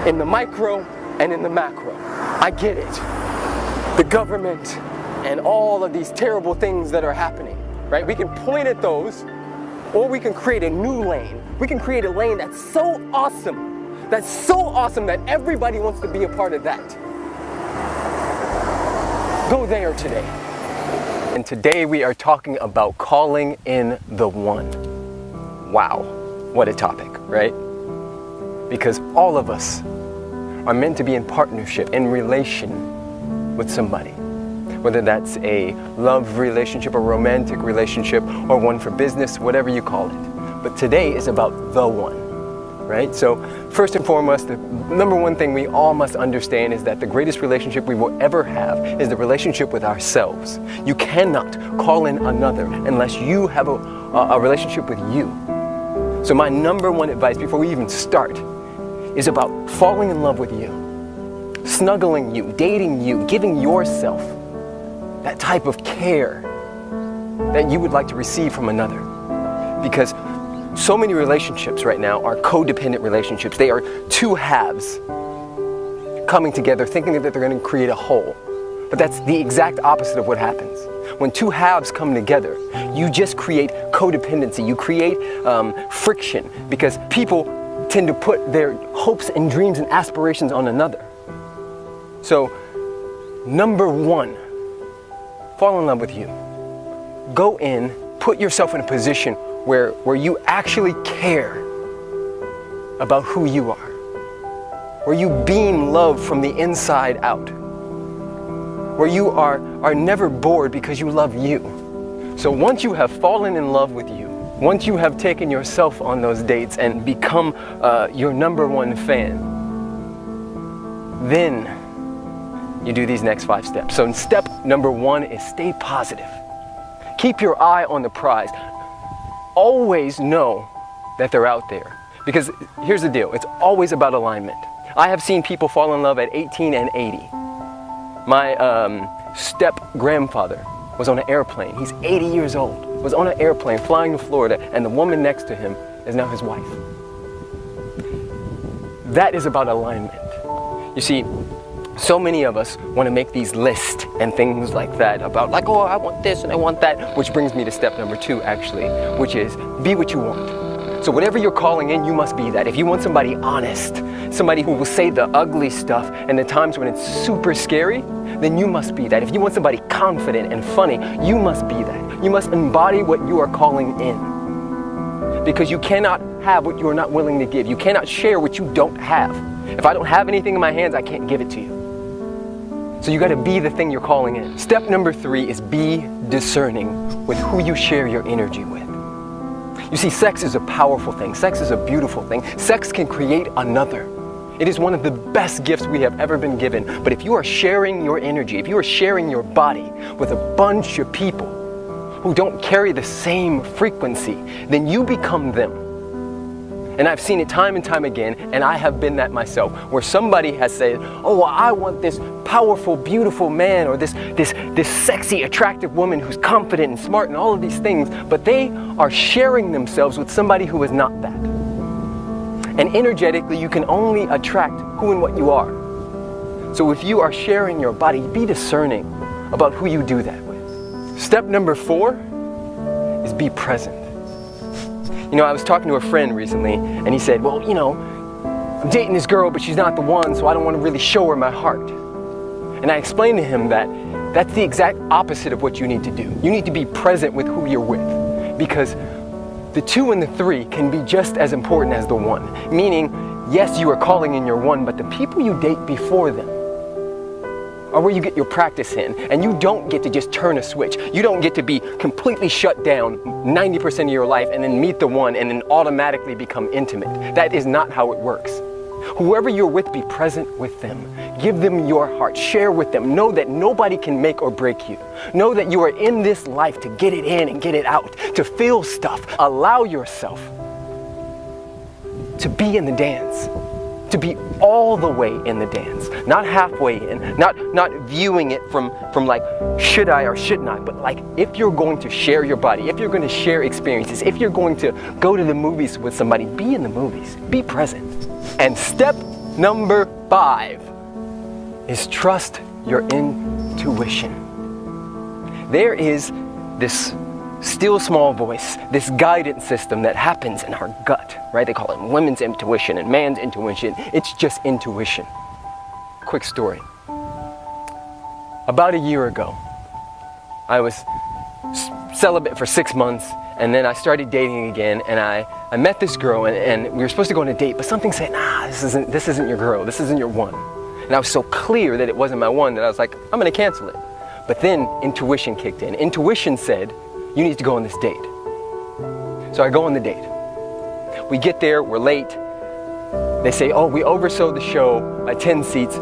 in the micro and in the macro. I get it. The government and all of these terrible things that are happening. Right? We can point at those, or we can create a new lane. We can create a lane that's so awesome that everybody wants to be a part of that. Go there today. And today we are talking about calling in the one. Wow, what a topic, right? Because all of us are meant to be in partnership, in relation with somebody. Whether that's a love relationship, a romantic relationship, or one for business, whatever you call it. But today is about the one, right? So first and foremost, the number one thing we all must understand is that the greatest relationship we will ever have is the relationship with ourselves. You cannot call in another unless you have a relationship with you. So my number one advice before we even start is about falling in love with you, snuggling you, dating you, giving yourself that type of care that you would like to receive from another. Because so many relationships right now are codependent relationships. They are two halves coming together thinking that they're going to create a whole. But that's the exact opposite of what happens. When two halves come together, you just create codependency. You create friction because people tend to put their hopes and dreams and aspirations on another. So, number one, fall in love with you. Go in, put yourself in a position where you actually care about who you are, where you beam love from the inside out. where you are never bored because you love you. So once you have fallen in love with you, once you have taken yourself on those dates and become your #1 fan, then you do these next 5 steps. So step #1 is stay positive. Keep your eye on the prize. Always know that they're out there. Because here's the deal, it's always about alignment. I have seen people fall in love at 18 and 80. My step-grandfather was on an airplane. He's 80 years old, was on an airplane flying to Florida, and the woman next to him is now his wife. That is about alignment. You see, so many of us want to make these lists and things like that about like, oh, I want this and I want that, which brings me to step #2 actually, which is be what you want. So whatever you're calling in, you must be that. If you want somebody honest, somebody who will say the ugly stuff and the times when it's super scary, then you must be that. If you want somebody confident and funny, you must be that. You must embody what you are calling in. Because you cannot have what you are not willing to give. You cannot share what you don't have. If I don't have anything in my hands, I can't give it to you. So you got to be the thing you're calling in. Step #3 is be discerning with who you share your energy with. You see, sex is a powerful thing. Sex is a beautiful thing. Sex can create another. It is one of the best gifts we have ever been given. But if you are sharing your energy, if you are sharing your body with a bunch of people who don't carry the same frequency, then you become them. And I've seen it time and time again, and I have been that myself, where somebody has said, oh, well, I want this powerful, beautiful man, or this sexy, attractive woman who's confident and smart and all of these things, but they are sharing themselves with somebody who is not that. And energetically, you can only attract who and what you are. So if you are sharing your body, be discerning about who you do that with. Step #4 is be present. You know, I was talking to a friend recently, and he said, well, you know, I'm dating this girl, but she's not the one, so I don't want to really show her my heart. And I explained to him that that's the exact opposite of what you need to do. You need to be present with who you're with, because the 2 and the 3 can be just as important as the 1. Meaning, yes, you are calling in your 1, but the people you date before them are where you get your practice in. And you don't get to just turn a switch. You don't get to be completely shut down 90% of your life and then meet the 1 and then automatically become intimate. That is not how it works. Whoever you're with, be present with them. Give them your heart. Share with them. Know that nobody can make or break you. Know that you are in this life to get it in and get it out, to feel stuff. Allow yourself to be in the dance, to be all the way in the dance, not halfway in, not viewing it from like, should I or shouldn't I, but like, if you're going to share your body, if you're going to share experiences, if you're going to go to the movies with somebody, be in the movies, be present. And step #5 is trust your intuition. There is this still small voice, this guidance system that happens in our gut, right? They call it women's intuition and man's intuition. It's just intuition. Quick story. About a year ago, I was celibate for 6 months, and then I started dating again, and I met this girl, and we were supposed to go on a date, but something said, nah, this isn't your girl, this isn't your 1. And I was so clear that it wasn't my 1 that I was like, I'm gonna cancel it. But then intuition kicked in. Intuition said, you need to go on this date. So I go on the date. We get there, we're late. They say, oh, we oversold the show by 10 seats.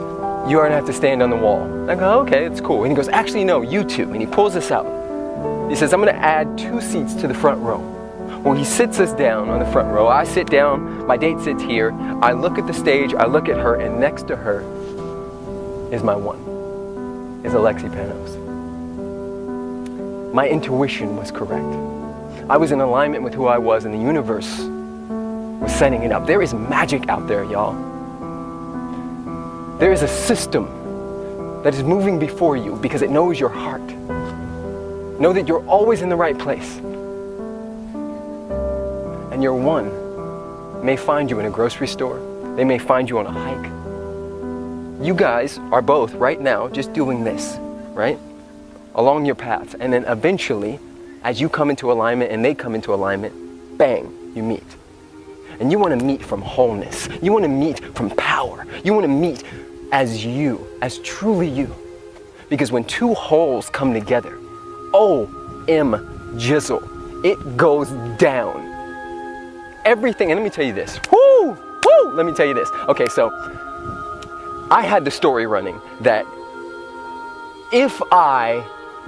You are gonna have to stand on the wall. I go, okay, it's cool. And he goes, actually, no, you 2. And he pulls us out. He says, I'm gonna add 2 seats to the front row. Well, he sits us down on the front row. I sit down, my date sits here. I look at the stage, I look at her, and next to her is my 1, is Alexi Panos. My intuition was correct. I was in alignment with who I was, and the universe was setting it up. There is magic out there, y'all. There is a system that is moving before you because it knows your heart. Know that you're always in the right place. And your 1 may find you in a grocery store. They may find you on a hike. You guys are both right now just doing this, right? Along your paths. And then eventually, as you come into alignment and they come into alignment, bang, you meet. And you want to meet from wholeness. You want to meet from power. You want to meet as you, as truly you. Because when two wholes come together, jizzle, it goes down. Everything, and let me tell you this. Let me tell you this. Okay, so I had the story running that if I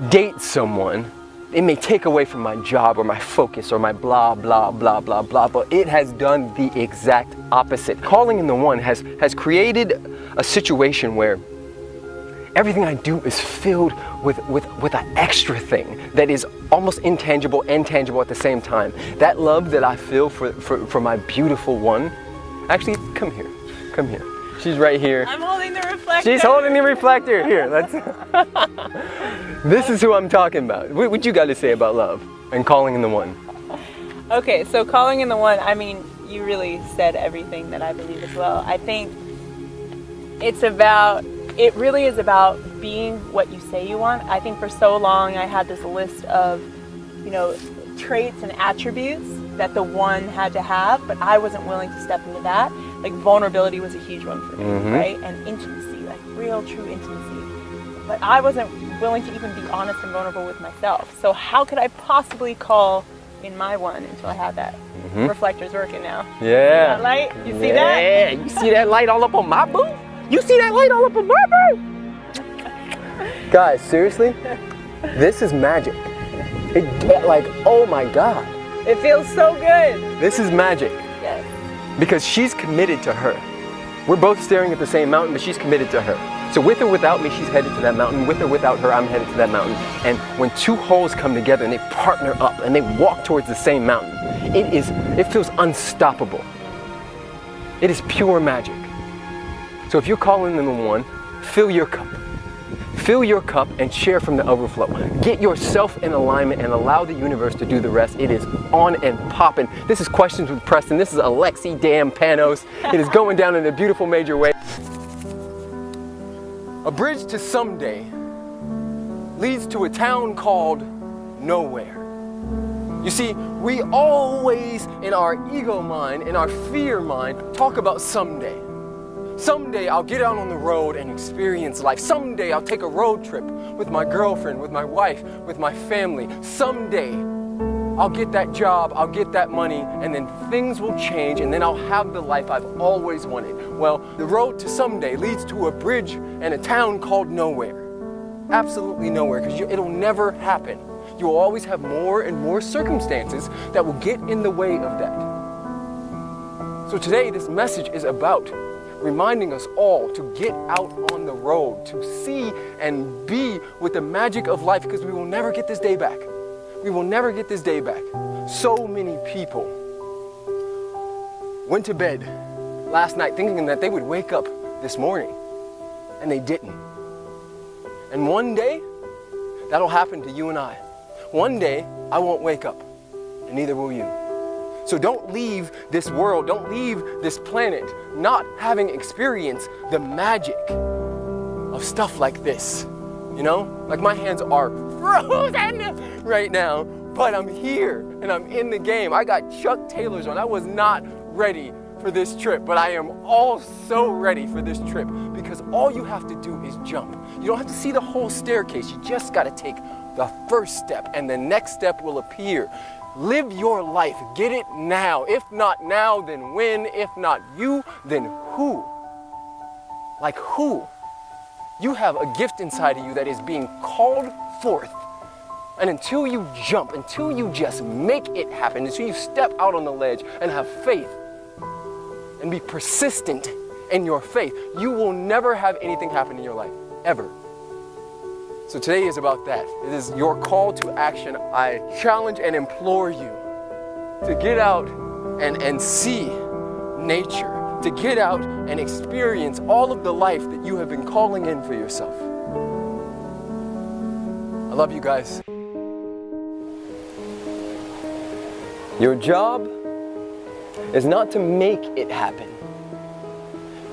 date someone, it may take away from my job or my focus or my blah, blah, blah, blah, blah, but it has done the exact opposite. Calling in the one has created a situation where everything I do is filled with an extra thing that is almost intangible and tangible at the same time. That love that I feel for my beautiful one, actually, come here. She's right here. I'm holding the reflector. She's holding the reflector. Here, let's. This is who I'm talking about. What you got to say about love and calling in the one? Okay, so calling in the one, I mean, you really said everything that I believe as well. I think it really is about being what you say you want. I think for so long I had this list of, traits and attributes that the one had to have, but I wasn't willing to step into that. Like vulnerability was a huge one for me, right? And intimacy, like real, true intimacy. But I wasn't willing to even be honest and vulnerable with myself. So how could I possibly call in my one until I had that? Reflector's working now. Yeah. That light? You see that? Yeah, you see that light all up on my booth? You see that light all up on my booth? Guys, seriously? This is magic. Oh my God. It feels so good. This is magic. Yes. Because she's committed to her. We're both staring at the same mountain, but she's committed to her. So with or without me, she's headed to that mountain. With or without her, I'm headed to that mountain. And when two wholes come together and they partner up and they walk towards the same mountain, it feels unstoppable. It is pure magic. So if you're calling in the one, fill your cup. Fill your cup and share from the overflow. Get yourself in alignment and allow the universe to do the rest. It is on and popping. This is Questions with Preston. This is Alexi Damn Panos. It is going down in a beautiful major way. A bridge to someday leads to a town called nowhere. You see, we always, in our ego mind, in our fear mind, talk about someday. Someday I'll get out on the road and experience life. Someday I'll take a road trip with my girlfriend, with my wife, with my family. Someday I'll get that job, I'll get that money, and then things will change, and then I'll have the life I've always wanted. Well, the road to someday leads to a bridge and a town called nowhere. Absolutely nowhere, because it'll never happen. You will always have more and more circumstances that will get in the way of that. So today, this message is about reminding us all to get out on the road, to see and be with the magic of life, because we will never get this day back. We will never get this day back. So many people went to bed last night thinking that they would wake up this morning, and they didn't. And one day, that'll happen to you and I. One day, I won't wake up, and neither will you. So don't leave this world, don't leave this planet not having experienced the magic of stuff like this. Like my hands are frozen right now, but I'm here and I'm in the game. I got Chuck Taylors on. I was not ready for this trip, but I am also ready for this trip, because all you have to do is jump. You don't have to see the whole staircase. You just got to take the first step, and the next step will appear. Live your life. Get it now. If not now, then when? If not you, then who? Like who? You have a gift inside of you that is being called forth. And until you jump, until you just make it happen, until you step out on the ledge and have faith and be persistent in your faith, you will never have anything happen in your life, ever. So today is about that. It is your call to action. I challenge and implore you to get out and see nature, to get out and experience all of the life that you have been calling in for yourself. I love you guys. Your job is not to make it happen.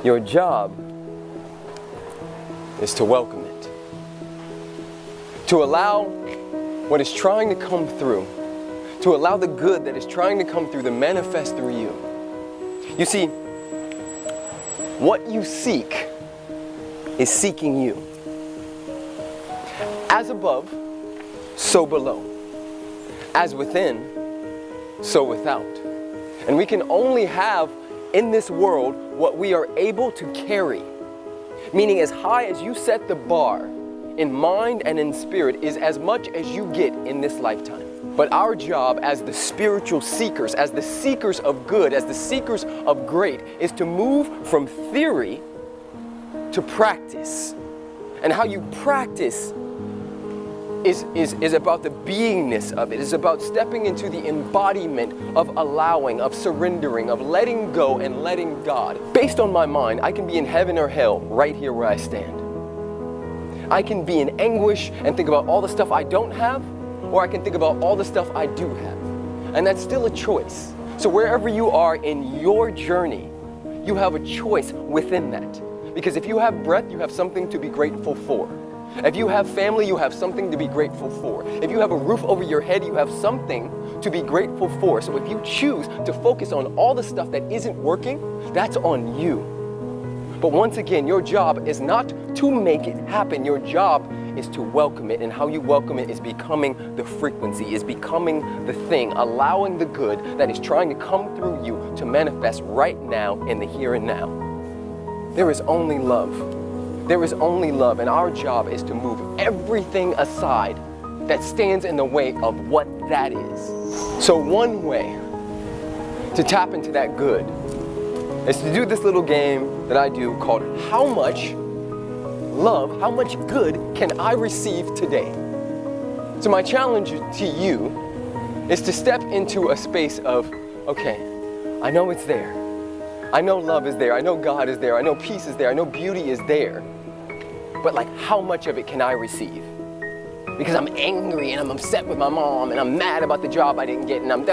Your job is to welcome it. To allow what is trying to come through, to allow the good that is trying to come through to manifest through you. You see, what you seek is seeking you. As above, so below. As within, so without. And we can only have in this world what we are able to carry. Meaning as high as you set the bar in mind and in spirit is as much as you get in this lifetime. But our job as the spiritual seekers, as the seekers of good, as the seekers of great, is to move from theory to practice. And how you practice is about the beingness of it. It's about stepping into the embodiment of allowing, of surrendering, of letting go and letting God. Based on my mind, I can be in heaven or hell right here where I stand. I can be in anguish and think about all the stuff I don't have, or I can think about all the stuff I do have. And that's still a choice. So wherever you are in your journey, you have a choice within that. Because if you have breath, you have something to be grateful for. If you have family, you have something to be grateful for. If you have a roof over your head, you have something to be grateful for. So if you choose to focus on all the stuff that isn't working, that's on you. But once again, your job is not to make it happen. Your job is to welcome it. And how you welcome it is becoming the frequency, is becoming the thing, allowing the good that is trying to come through you to manifest right now in the here and now. There is only love. There is only love, and our job is to move everything aside that stands in the way of what that is. So one way to tap into that good is to do this little game that I do called How Much Love, How Much Good Can I Receive Today? So my challenge to you is to step into a space of, okay, I know it's there. I know love is there, I know God is there, I know peace is there, I know beauty is there. But like, how much of it can I receive? Because I'm angry and I'm upset with my mom and I'm mad about the job I didn't get and I'm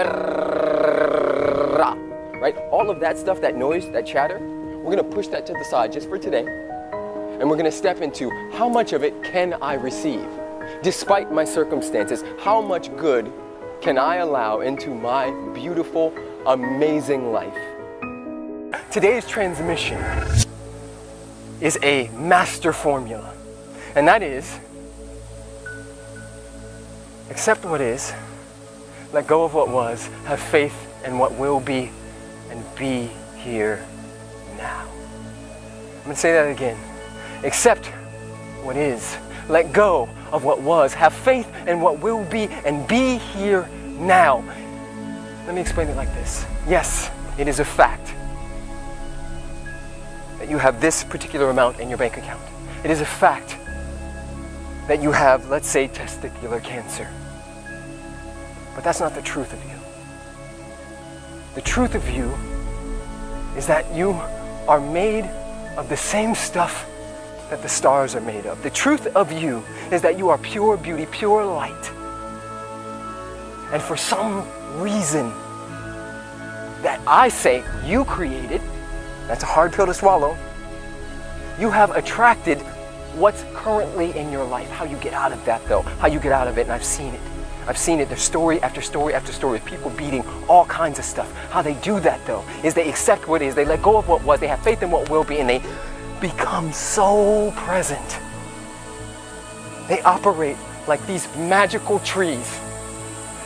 right? All of that stuff, that noise, that chatter, we're gonna push that to the side just for today. And we're gonna step into how much of it can I receive? Despite my circumstances, how much good can I allow into my beautiful, amazing life? Today's transmission is a master formula, and that is accept what is, let go of what was, have faith in what will be, and be here now. I'm gonna say that again. Accept what is, let go of what was, have faith in what will be, and be here now. Let me explain it like this. Yes, it is a fact that you have this particular amount in your bank account. It is a fact that you have, let's say, testicular cancer. But that's not the truth of you. The truth of you is that you are made of the same stuff that the stars are made of. The truth of you is that you are pure beauty, pure light. And for some reason that I say you created, that's a hard pill to swallow, you have attracted what's currently in your life. How you get out of that though, how you get out of it, and I've seen it. I've seen it. There's story after story after story of people beating all kinds of stuff. How they do that though, is they accept what is, they let go of what was, they have faith in what will be, and they become so present. They operate like these magical trees.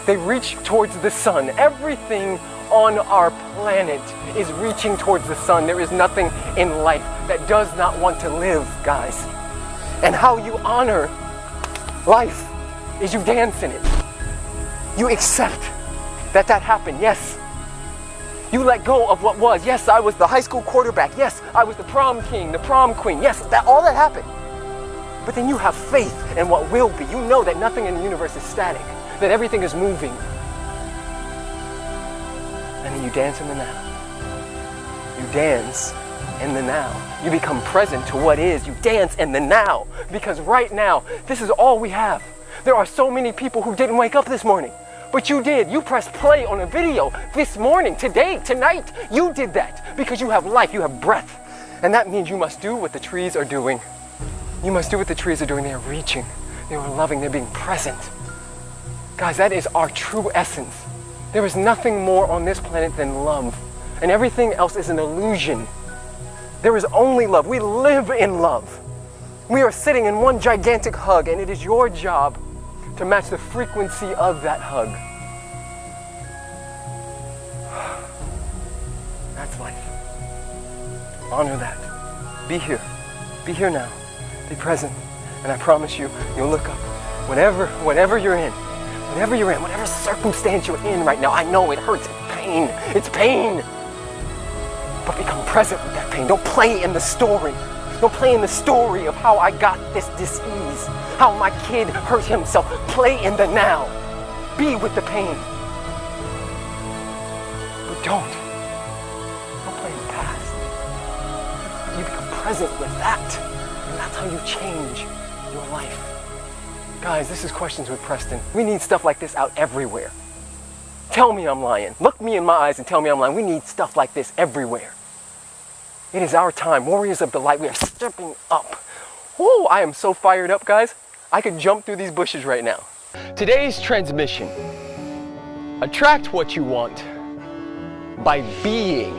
They reach towards the sun. Everything on our planet is reaching towards the sun. There is nothing in life that does not want to live, guys. And how you honor life is you dance in it. You accept that that happened, yes. You let go of what was. Yes, I was the high school quarterback. Yes, I was the prom king, the prom queen. Yes, all that happened. But then you have faith in what will be. You know that nothing in the universe is static, that everything is moving. And then you dance in the now. You dance in the now. You become present to what is. You dance in the now. Because right now, this is all we have. There are so many people who didn't wake up this morning. But you did. You pressed play on a video this morning, today, tonight. You did that because you have life, you have breath. And that means you must do what the trees are doing. You must do what the trees are doing. They are reaching. They are loving. They're being present. Guys, that is our true essence. There is nothing more on this planet than love. And everything else is an illusion. There is only love. We live in love. We are sitting in one gigantic hug, and it is your job to match the frequency of that hug. That's life. Honor that. Be here. Be here now. Be present. And I promise you, you'll look up. Whatever you're in, whatever circumstance you're in right now, I know it hurts, it's pain. But become present with that pain. Don't play in the story. Don't play in the story of how I got this disease, how my kid hurt himself. Play in the now. Be with the pain. But don't play in the past. You become present with that, and that's how you change your life. Guys, this is Questions with Preston. We need stuff like this out everywhere. Tell me I'm lying. Look me in my eyes and tell me I'm lying. We need stuff like this everywhere. It is our time. Warriors of the light, we are stepping up. Whoa, I am so fired up, guys. I could jump through these bushes right now. Today's transmission: attract what you want by being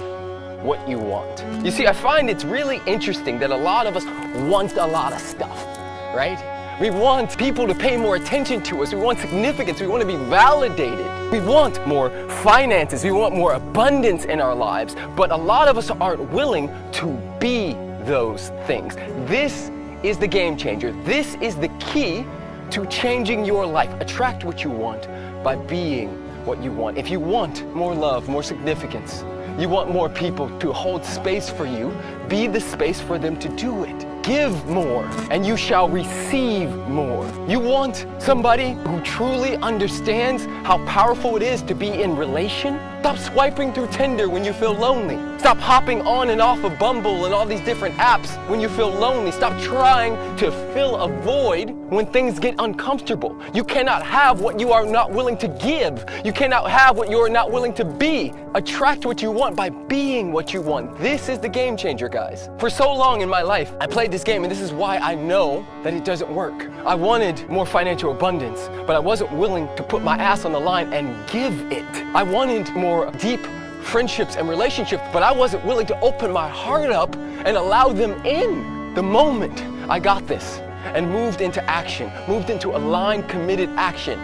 what you want. You see, I find it's really interesting that a lot of us want a lot of stuff, right? We want people to pay more attention to us. We want significance. We want to be validated. We want more finances. We want more abundance in our lives. But a lot of us aren't willing to be those things. This is the game changer. This is the key to changing your life. Attract what you want by being what you want. If you want more love, more significance, you want more people to hold space for you, be the space for them to do it. Give more, and you shall receive more. You want somebody who truly understands how powerful it is to be in relation? Stop swiping through Tinder when you feel lonely. Stop hopping on and off of Bumble and all these different apps when you feel lonely. Stop trying to fill a void when things get uncomfortable. You cannot have what you are not willing to give. You cannot have what you are not willing to be. Attract what you want by being what you want. This is the game changer, guys. For so long in my life, I played this game, and this is why I know that it doesn't work. I wanted more financial abundance, but I wasn't willing to put my ass on the line and give it. I wanted more deep friendships and relationships, but I wasn't willing to open my heart up and allow them in. The moment I got this and moved into action, moved into aligned, committed action,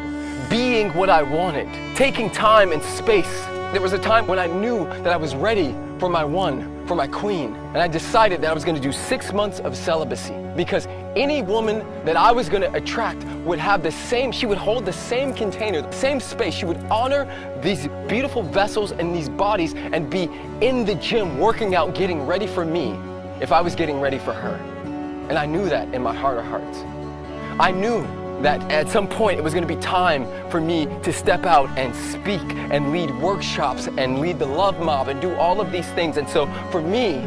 being what I wanted, taking time and space. There was a time when I knew that I was ready for my one, for my queen. And I decided that I was going to do 6 months of celibacy, because any woman that I was going to attract would have the same, she would hold the same container, the same space. She would honor these beautiful vessels and these bodies and be in the gym working out, getting ready for me if I was getting ready for her. And I knew that in my heart of hearts. I knew that at some point it was going to be time for me to step out and speak and lead workshops and lead the love mob and do all of these things. And so for me,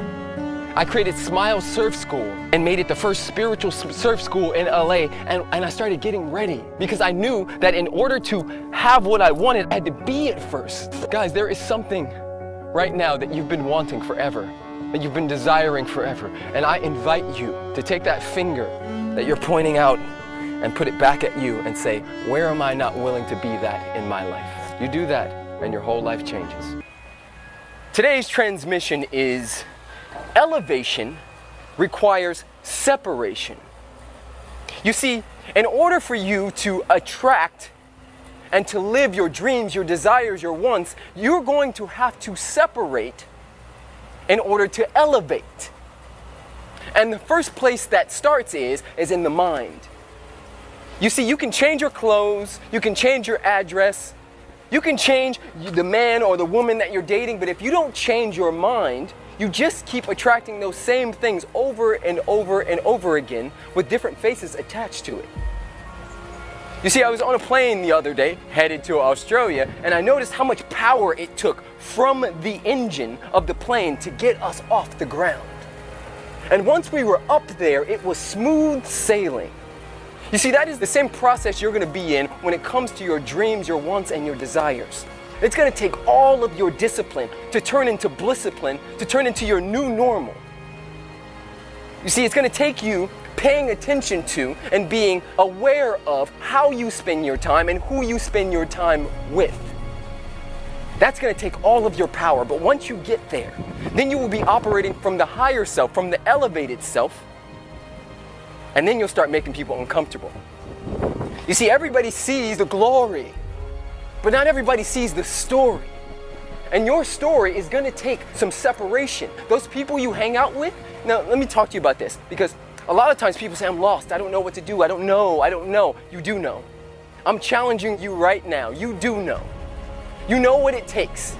I created Smiles Surf School and made it the first spiritual surf school in LA. And I started getting ready because I knew that in order to have what I wanted, I had to be it first. Guys, there is something right now that you've been wanting forever, that you've been desiring forever. And I invite you to take that finger that you're pointing out and put it back at you and say, where am I not willing to be that in my life? You do that and your whole life changes. Today's transmission is elevation requires separation. You see, in order for you to attract and to live your dreams, your desires, your wants, you're going to have to separate in order to elevate. And the first place that starts is in the mind. You see, you can change your clothes, you can change your address, you can change the man or the woman that you're dating, but if you don't change your mind, you just keep attracting those same things over and over and over again with different faces attached to it. You see, I was on a plane the other day, headed to Australia, and I noticed how much power it took from the engine of the plane to get us off the ground. And once we were up there, it was smooth sailing. You see, that is the same process you're going to be in when it comes to your dreams, your wants, and your desires. It's going to take all of your discipline to turn into blisscipline, to turn into your new normal. You see, it's going to take you paying attention to and being aware of how you spend your time and who you spend your time with. That's going to take all of your power, but once you get there, then you will be operating from the higher self, from the elevated self, And then you'll start making people uncomfortable. You see, everybody sees the glory, but not everybody sees the story. And your story is gonna take some separation. Those people you hang out with, now let me talk to you about this, because a lot of times people say, I'm lost, I don't know what to do, I don't know. You do know. I'm challenging you right now, you do know. You know what it takes.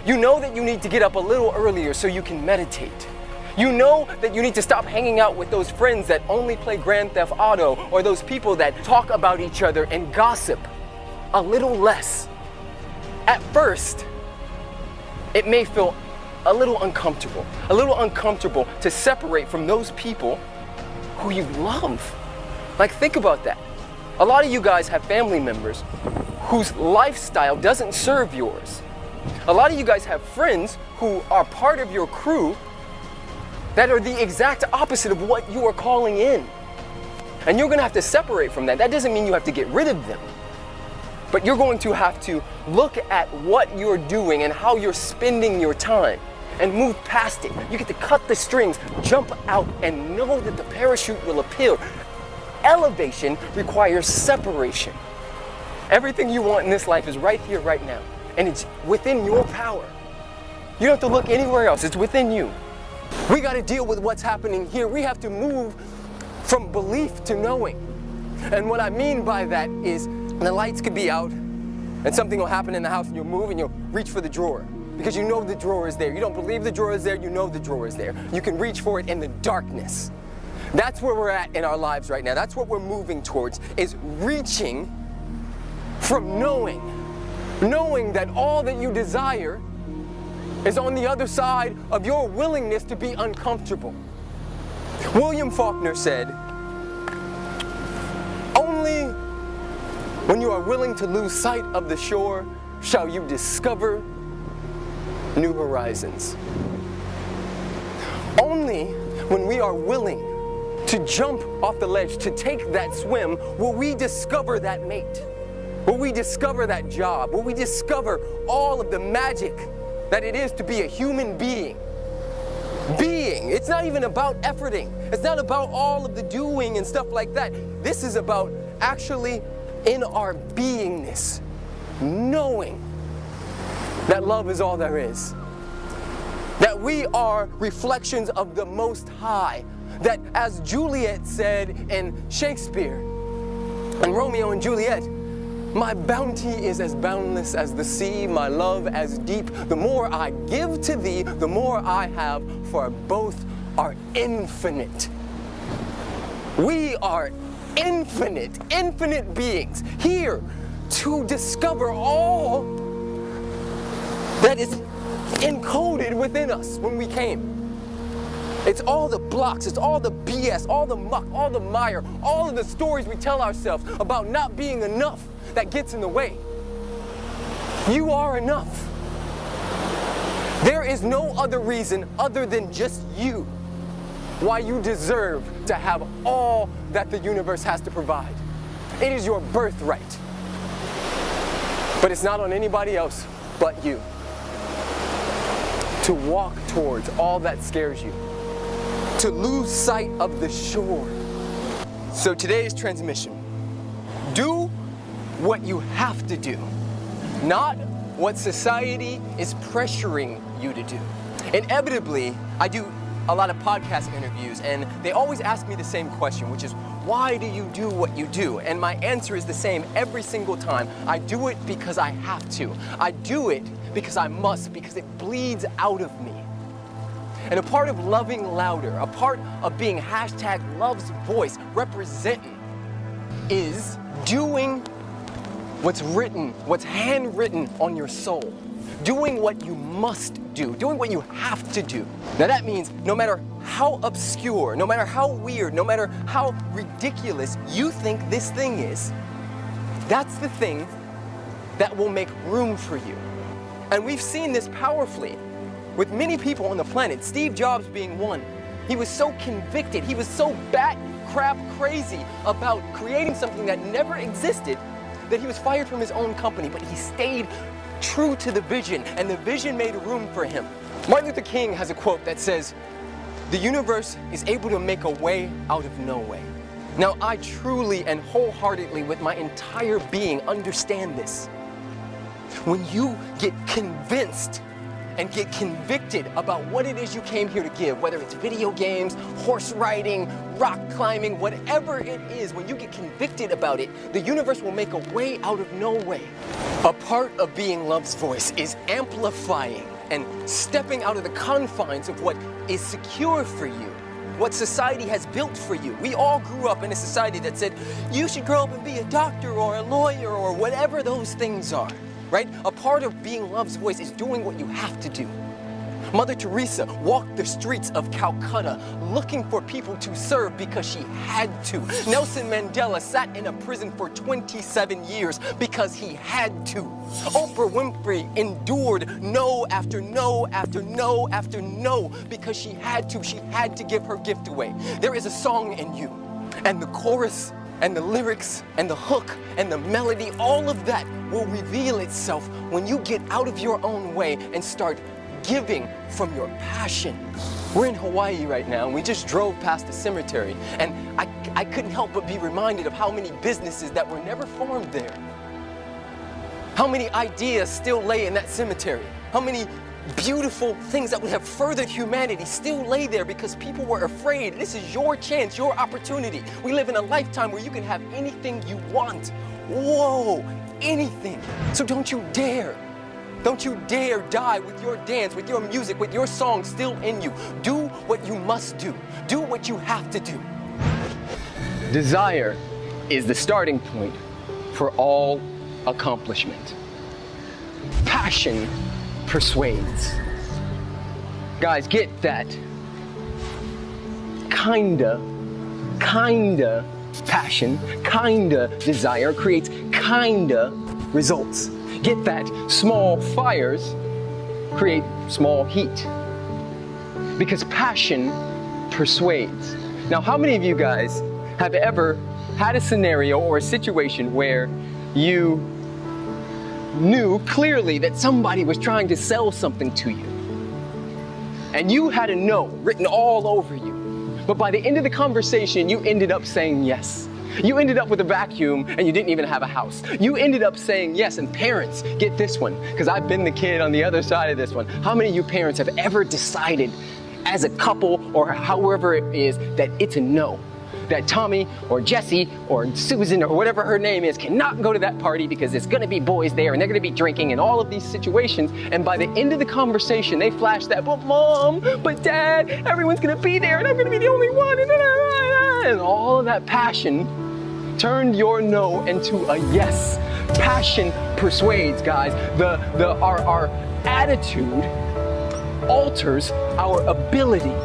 You know that you need to get up a little earlier so you can meditate. You know that you need to stop hanging out with those friends that only play Grand Theft Auto, or those people that talk about each other and gossip a little less. At first, it may feel a little uncomfortable to separate from those people who you love. Like, think about that. A lot of you guys have family members whose lifestyle doesn't serve yours. A lot of you guys have friends who are part of your crew that are the exact opposite of what you are calling in. And you're gonna have to separate from that. That doesn't mean you have to get rid of them. But you're going to have to look at what you're doing and how you're spending your time and move past it. You get to cut the strings, jump out, and know that the parachute will appear. Elevation requires separation. Everything you want in this life is right here, right now. And it's within your power. You don't have to look anywhere else, it's within you. We got to deal with what's happening here. We have to move from belief to knowing. And what I mean by that is the lights could be out and something will happen in the house and you'll move and you'll reach for the drawer because you know the drawer is there. You don't believe the drawer is there, you know the drawer is there. You can reach for it in the darkness. That's where we're at in our lives right now. That's what we're moving towards, is reaching from knowing that all that you desire is on the other side of your willingness to be uncomfortable. William Faulkner said, "Only when you are willing to lose sight of the shore shall you discover new horizons." Only when we are willing to jump off the ledge, to take that swim, will we discover that mate. Will we discover that job? Will we discover all of the magic that it is to be a human being? It's not even about efforting. It's not about all of the doing and stuff like that. This is about actually in our beingness, knowing that love is all there is. That we are reflections of the Most High. That, as Juliet said in Shakespeare, in Romeo and Juliet, my bounty is as boundless as the sea, my love as deep. The more I give to thee, the more I have, for both are infinite. We are infinite beings, here to discover all that is encoded within us when we came. It's all the blocks, it's all the BS, all the muck, all the mire, all of the stories we tell ourselves about not being enough that gets in the way. You are enough. There is no other reason other than just you why you deserve to have all that the universe has to provide. It is your birthright. But it's not on anybody else but you to walk towards all that scares you, to lose sight of the shore. So today's transmission: do what you have to do, not what society is pressuring you to do. Inevitably, I do a lot of podcast interviews, and they always ask me the same question, which is, why do you do what you do? And my answer is the same every single time. I do it because I have to. I do it because I must, because it bleeds out of me. And a part of loving louder, a part of being #love's voice, representing, is doing what's written, what's handwritten on your soul. Doing what you must do, doing what you have to do. Now that means no matter how obscure, no matter how weird, no matter how ridiculous you think this thing is, that's the thing that will make room for you. And we've seen this powerfully with many people on the planet, Steve Jobs being one. He was so convicted, he was so bat crap crazy about creating something that never existed that he was fired from his own company, but he stayed true to the vision, and the vision made room for him. Martin Luther King has a quote that says, "The universe is able to make a way out of no way." Now, I truly and wholeheartedly, with my entire being, understand this. When you get convinced and get convicted about what it is you came here to give, whether it's video games, horse riding, rock climbing, whatever it is, when you get convicted about it, the universe will make a way out of no way. A part of being love's voice is amplifying and stepping out of the confines of what is secure for you, what society has built for you. We all grew up in a society that said, you should grow up and be a doctor or a lawyer or whatever those things are. Right? A part of being love's voice is doing what you have to do. Mother Teresa walked the streets of Calcutta looking for people to serve because she had to. Nelson Mandela sat in a prison for 27 years because he had to. Oprah Winfrey endured no after no after no after no because she had to. She had to give her gift away. There is a song in you, and the chorus and the lyrics and the hook and the melody, all of that will reveal itself when you get out of your own way and start giving from your passion. We're in Hawaii right now, and we just drove past a cemetery, and I couldn't help but be reminded of how many businesses that were never formed there. How many ideas still lay in that cemetery. How many beautiful things that would have furthered humanity still lay there because people were afraid. This is your chance, your opportunity. We live in a lifetime where you can have anything you want. Whoa, anything. So don't you dare die with your dance, with your music, with your song still in you. Do what you must do. Do what you have to do. Desire is the starting point for all accomplishment. Passion persuades. Guys, get that. Kinda passion, kinda desire creates kinda results. Get that. Small fires create small heat. Because passion persuades. Now, how many of you guys have ever had a scenario or a situation where you knew clearly that somebody was trying to sell something to you, and you had a no written all over you, but by the end of the conversation you ended up saying yes? You ended up with a vacuum and you didn't even have a house. You ended up saying yes. And parents, get this one, because I've been the kid on the other side of this one. How many of you parents have ever decided as a couple or however it is that it's a no? That Tommy or Jesse or Susan or whatever her name is cannot go to that party because there's gonna be boys there and they're gonna be drinking and all of these situations, and by the end of the conversation they flash that, but mom, but dad, everyone's gonna be there and I'm gonna be the only one, and all of that passion turned your no into a yes. Passion persuades, guys. Our attitude alters our ability.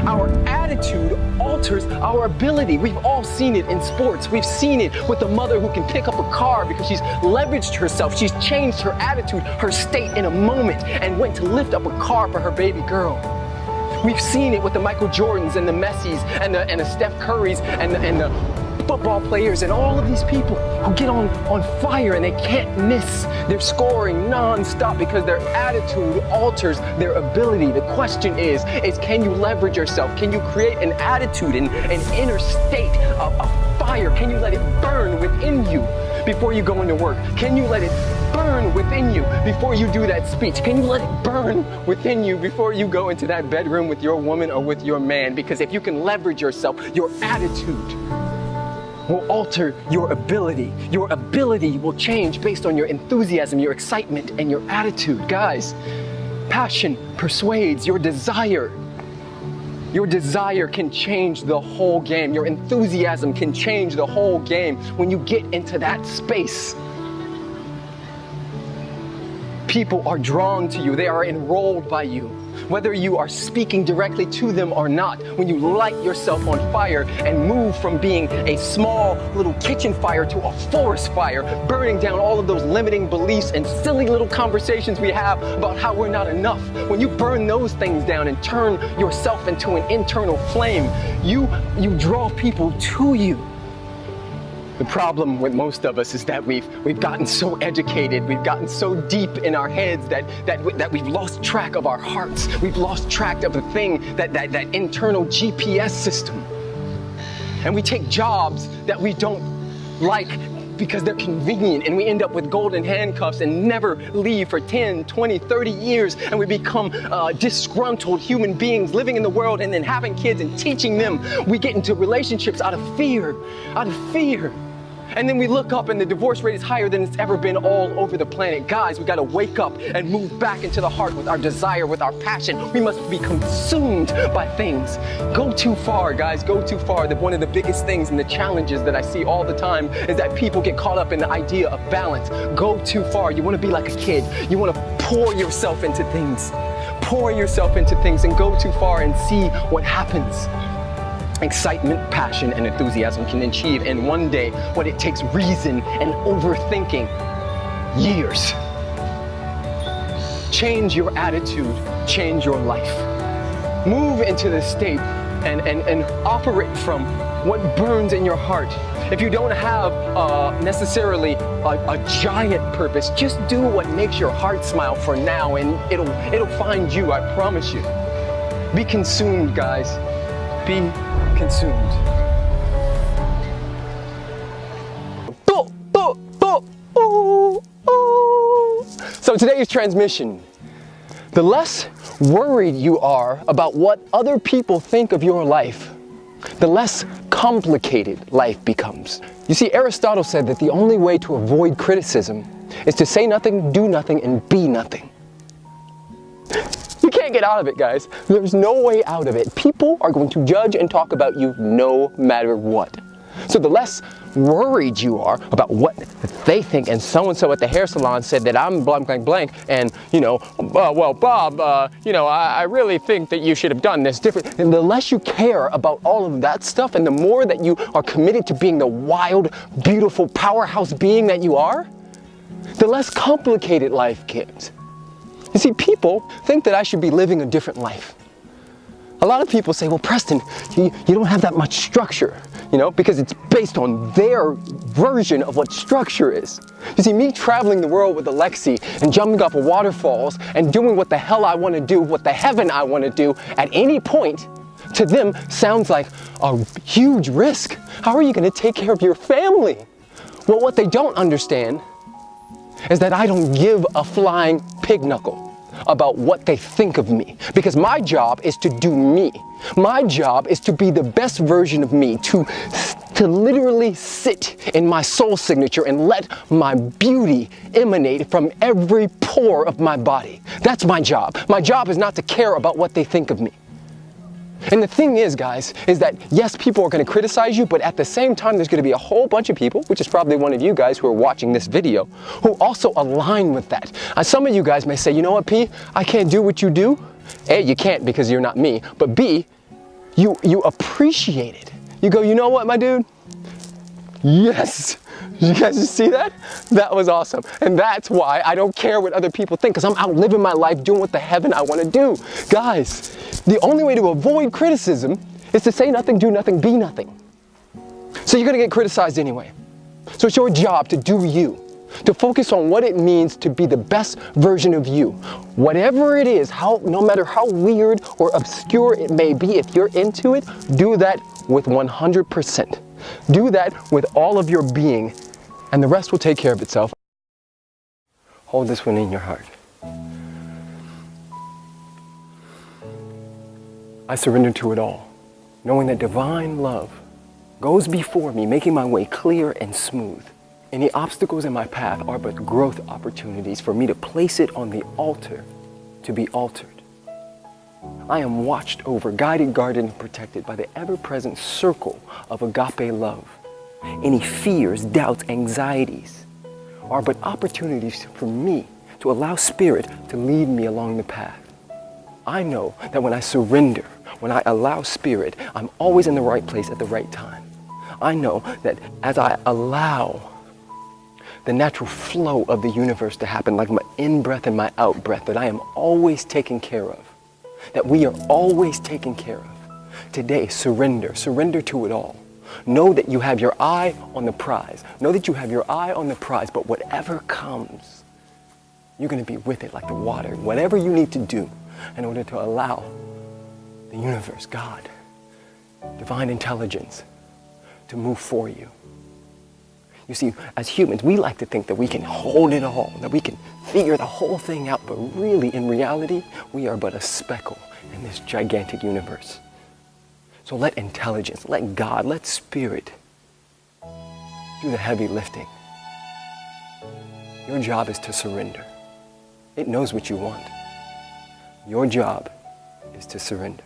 Our attitude alters our ability. We've all seen it in sports. We've seen it with the mother who can pick up a car because she's leveraged herself. She's changed her attitude, her state in a moment, and went to lift up a car for her baby girl. We've seen it with the Michael Jordans and the Messis and the Steph Currys and the football players and all of these people who get on fire and they can't miss. They're scoring non-stop because their attitude alters their ability. The question is can you leverage yourself? Can you create an attitude, an inner state of fire? Can you let it burn within you before you go into work? Can you let it burn within you before you do that speech? Can you let it burn within you before you go into that bedroom with your woman or with your man? Because if you can leverage yourself, your attitude will alter your ability. Your ability will change based on your enthusiasm, your excitement, and your attitude. Guys, passion persuades. Your desire can change the whole game. Your enthusiasm can change the whole game. When you get into that space, people are drawn to you. They are enrolled by you. Whether you are speaking directly to them or not, when you light yourself on fire and move from being a small little kitchen fire to a forest fire, burning down all of those limiting beliefs and silly little conversations we have about how we're not enough. When you burn those things down and turn yourself into an internal flame, you draw people to you. The problem with most of us is that we've gotten so educated, we've gotten so deep in our heads that we've lost track of our hearts. We've lost track of the thing, that internal GPS system. And we take jobs that we don't like because they're convenient, and we end up with golden handcuffs and never leave for 10, 20, 30 years, and we become disgruntled human beings living in the world and then having kids and teaching them. We get into relationships out of fear. And then we look up and the divorce rate is higher than it's ever been all over the planet. Guys, we gotta wake up and move back into the heart with our desire, with our passion. We must be consumed by things. Go too far, guys, go too far. One of the biggest things and the challenges that I see all the time is that people get caught up in the idea of balance. Go too far. You wanna be like a kid. You wanna pour yourself into things. Pour yourself into things and go too far and see what happens. Excitement, passion, and enthusiasm can achieve in one day what it takes reason and overthinking years. Change your attitude, change your life. Move into the state and operate from what burns in your heart. If you don't have necessarily a giant purpose, just do what makes your heart smile for now, and it'll find you, I promise you. Be consumed, guys. Be consumed. So today's transmission, the less worried you are about what other people think of your life, the less complicated life becomes. You see, Aristotle said that the only way to avoid criticism is to say nothing, do nothing, and be nothing. You can't get out of it, guys. There's no way out of it. People are going to judge and talk about you no matter what. So the less worried you are about what they think, and so-and-so at the hair salon said that I'm blank, blank, blank, and, well, Bob, I really think that you should have done this different. And the less you care about all of that stuff, and the more that you are committed to being the wild, beautiful, powerhouse being that you are, the less complicated life gets. You see, people think that I should be living a different life. A lot of people say, well, Preston, you don't have that much structure, because it's based on their version of what structure is. You see, me traveling the world with Alexi and jumping off of waterfalls and doing what the hell I want to do, what the heaven I want to do at any point, to them sounds like a huge risk. How are you going to take care of your family? Well, what they don't understand is that I don't give a flying pig knuckle about what they think of me, because my job is to do me. My job is to be the best version of me, to literally sit in my soul signature and let my beauty emanate from every pore of my body. That's my job. My job is not to care about what they think of me. And the thing is, guys, is that yes, people are going to criticize you, but at the same time, there's going to be a whole bunch of people, which is probably one of you guys who are watching this video, who also align with that. Some of you guys may say, you know what, P, I can't do what you do. A, you can't because you're not me. But B, you appreciate it. You go, you know what, my dude? Yes. Did you guys just see that? That was awesome. And that's why I don't care what other people think, because I'm out living my life doing what the heaven I want to do. Guys, the only way to avoid criticism is to say nothing, do nothing, be nothing. So you're going to get criticized anyway. So it's your job to do you, to focus on what it means to be the best version of you. Whatever it is, no matter how weird or obscure it may be, if you're into it, do that with 100%. Do that with all of your being, and the rest will take care of itself. Hold this one in your heart. I surrender to it all, knowing that divine love goes before me, making my way clear and smooth. Any obstacles in my path are but growth opportunities for me to place it on the altar to be altered. I am watched over, guided, guarded, and protected by the ever-present circle of agape love. Any fears, doubts, anxieties are but opportunities for me to allow Spirit to lead me along the path. I know that when I surrender, when I allow Spirit, I'm always in the right place at the right time. I know that as I allow the natural flow of the universe to happen, like my in-breath and my out-breath, that I am always taken care of. That we are always taken care of. Today, surrender to it all. Know that you have your eye on the prize. Know that you have your eye on the prize, but whatever comes, you're going to be with it like the water. Whatever you need to do in order to allow the universe, God, divine intelligence, to move for you. You see, as humans, we like to think that we can hold it all, that we can figure the whole thing out, but really, in reality, we are but a speckle in this gigantic universe. So let intelligence, let God, let Spirit do the heavy lifting. Your job is to surrender. It knows what you want. Your job is to surrender.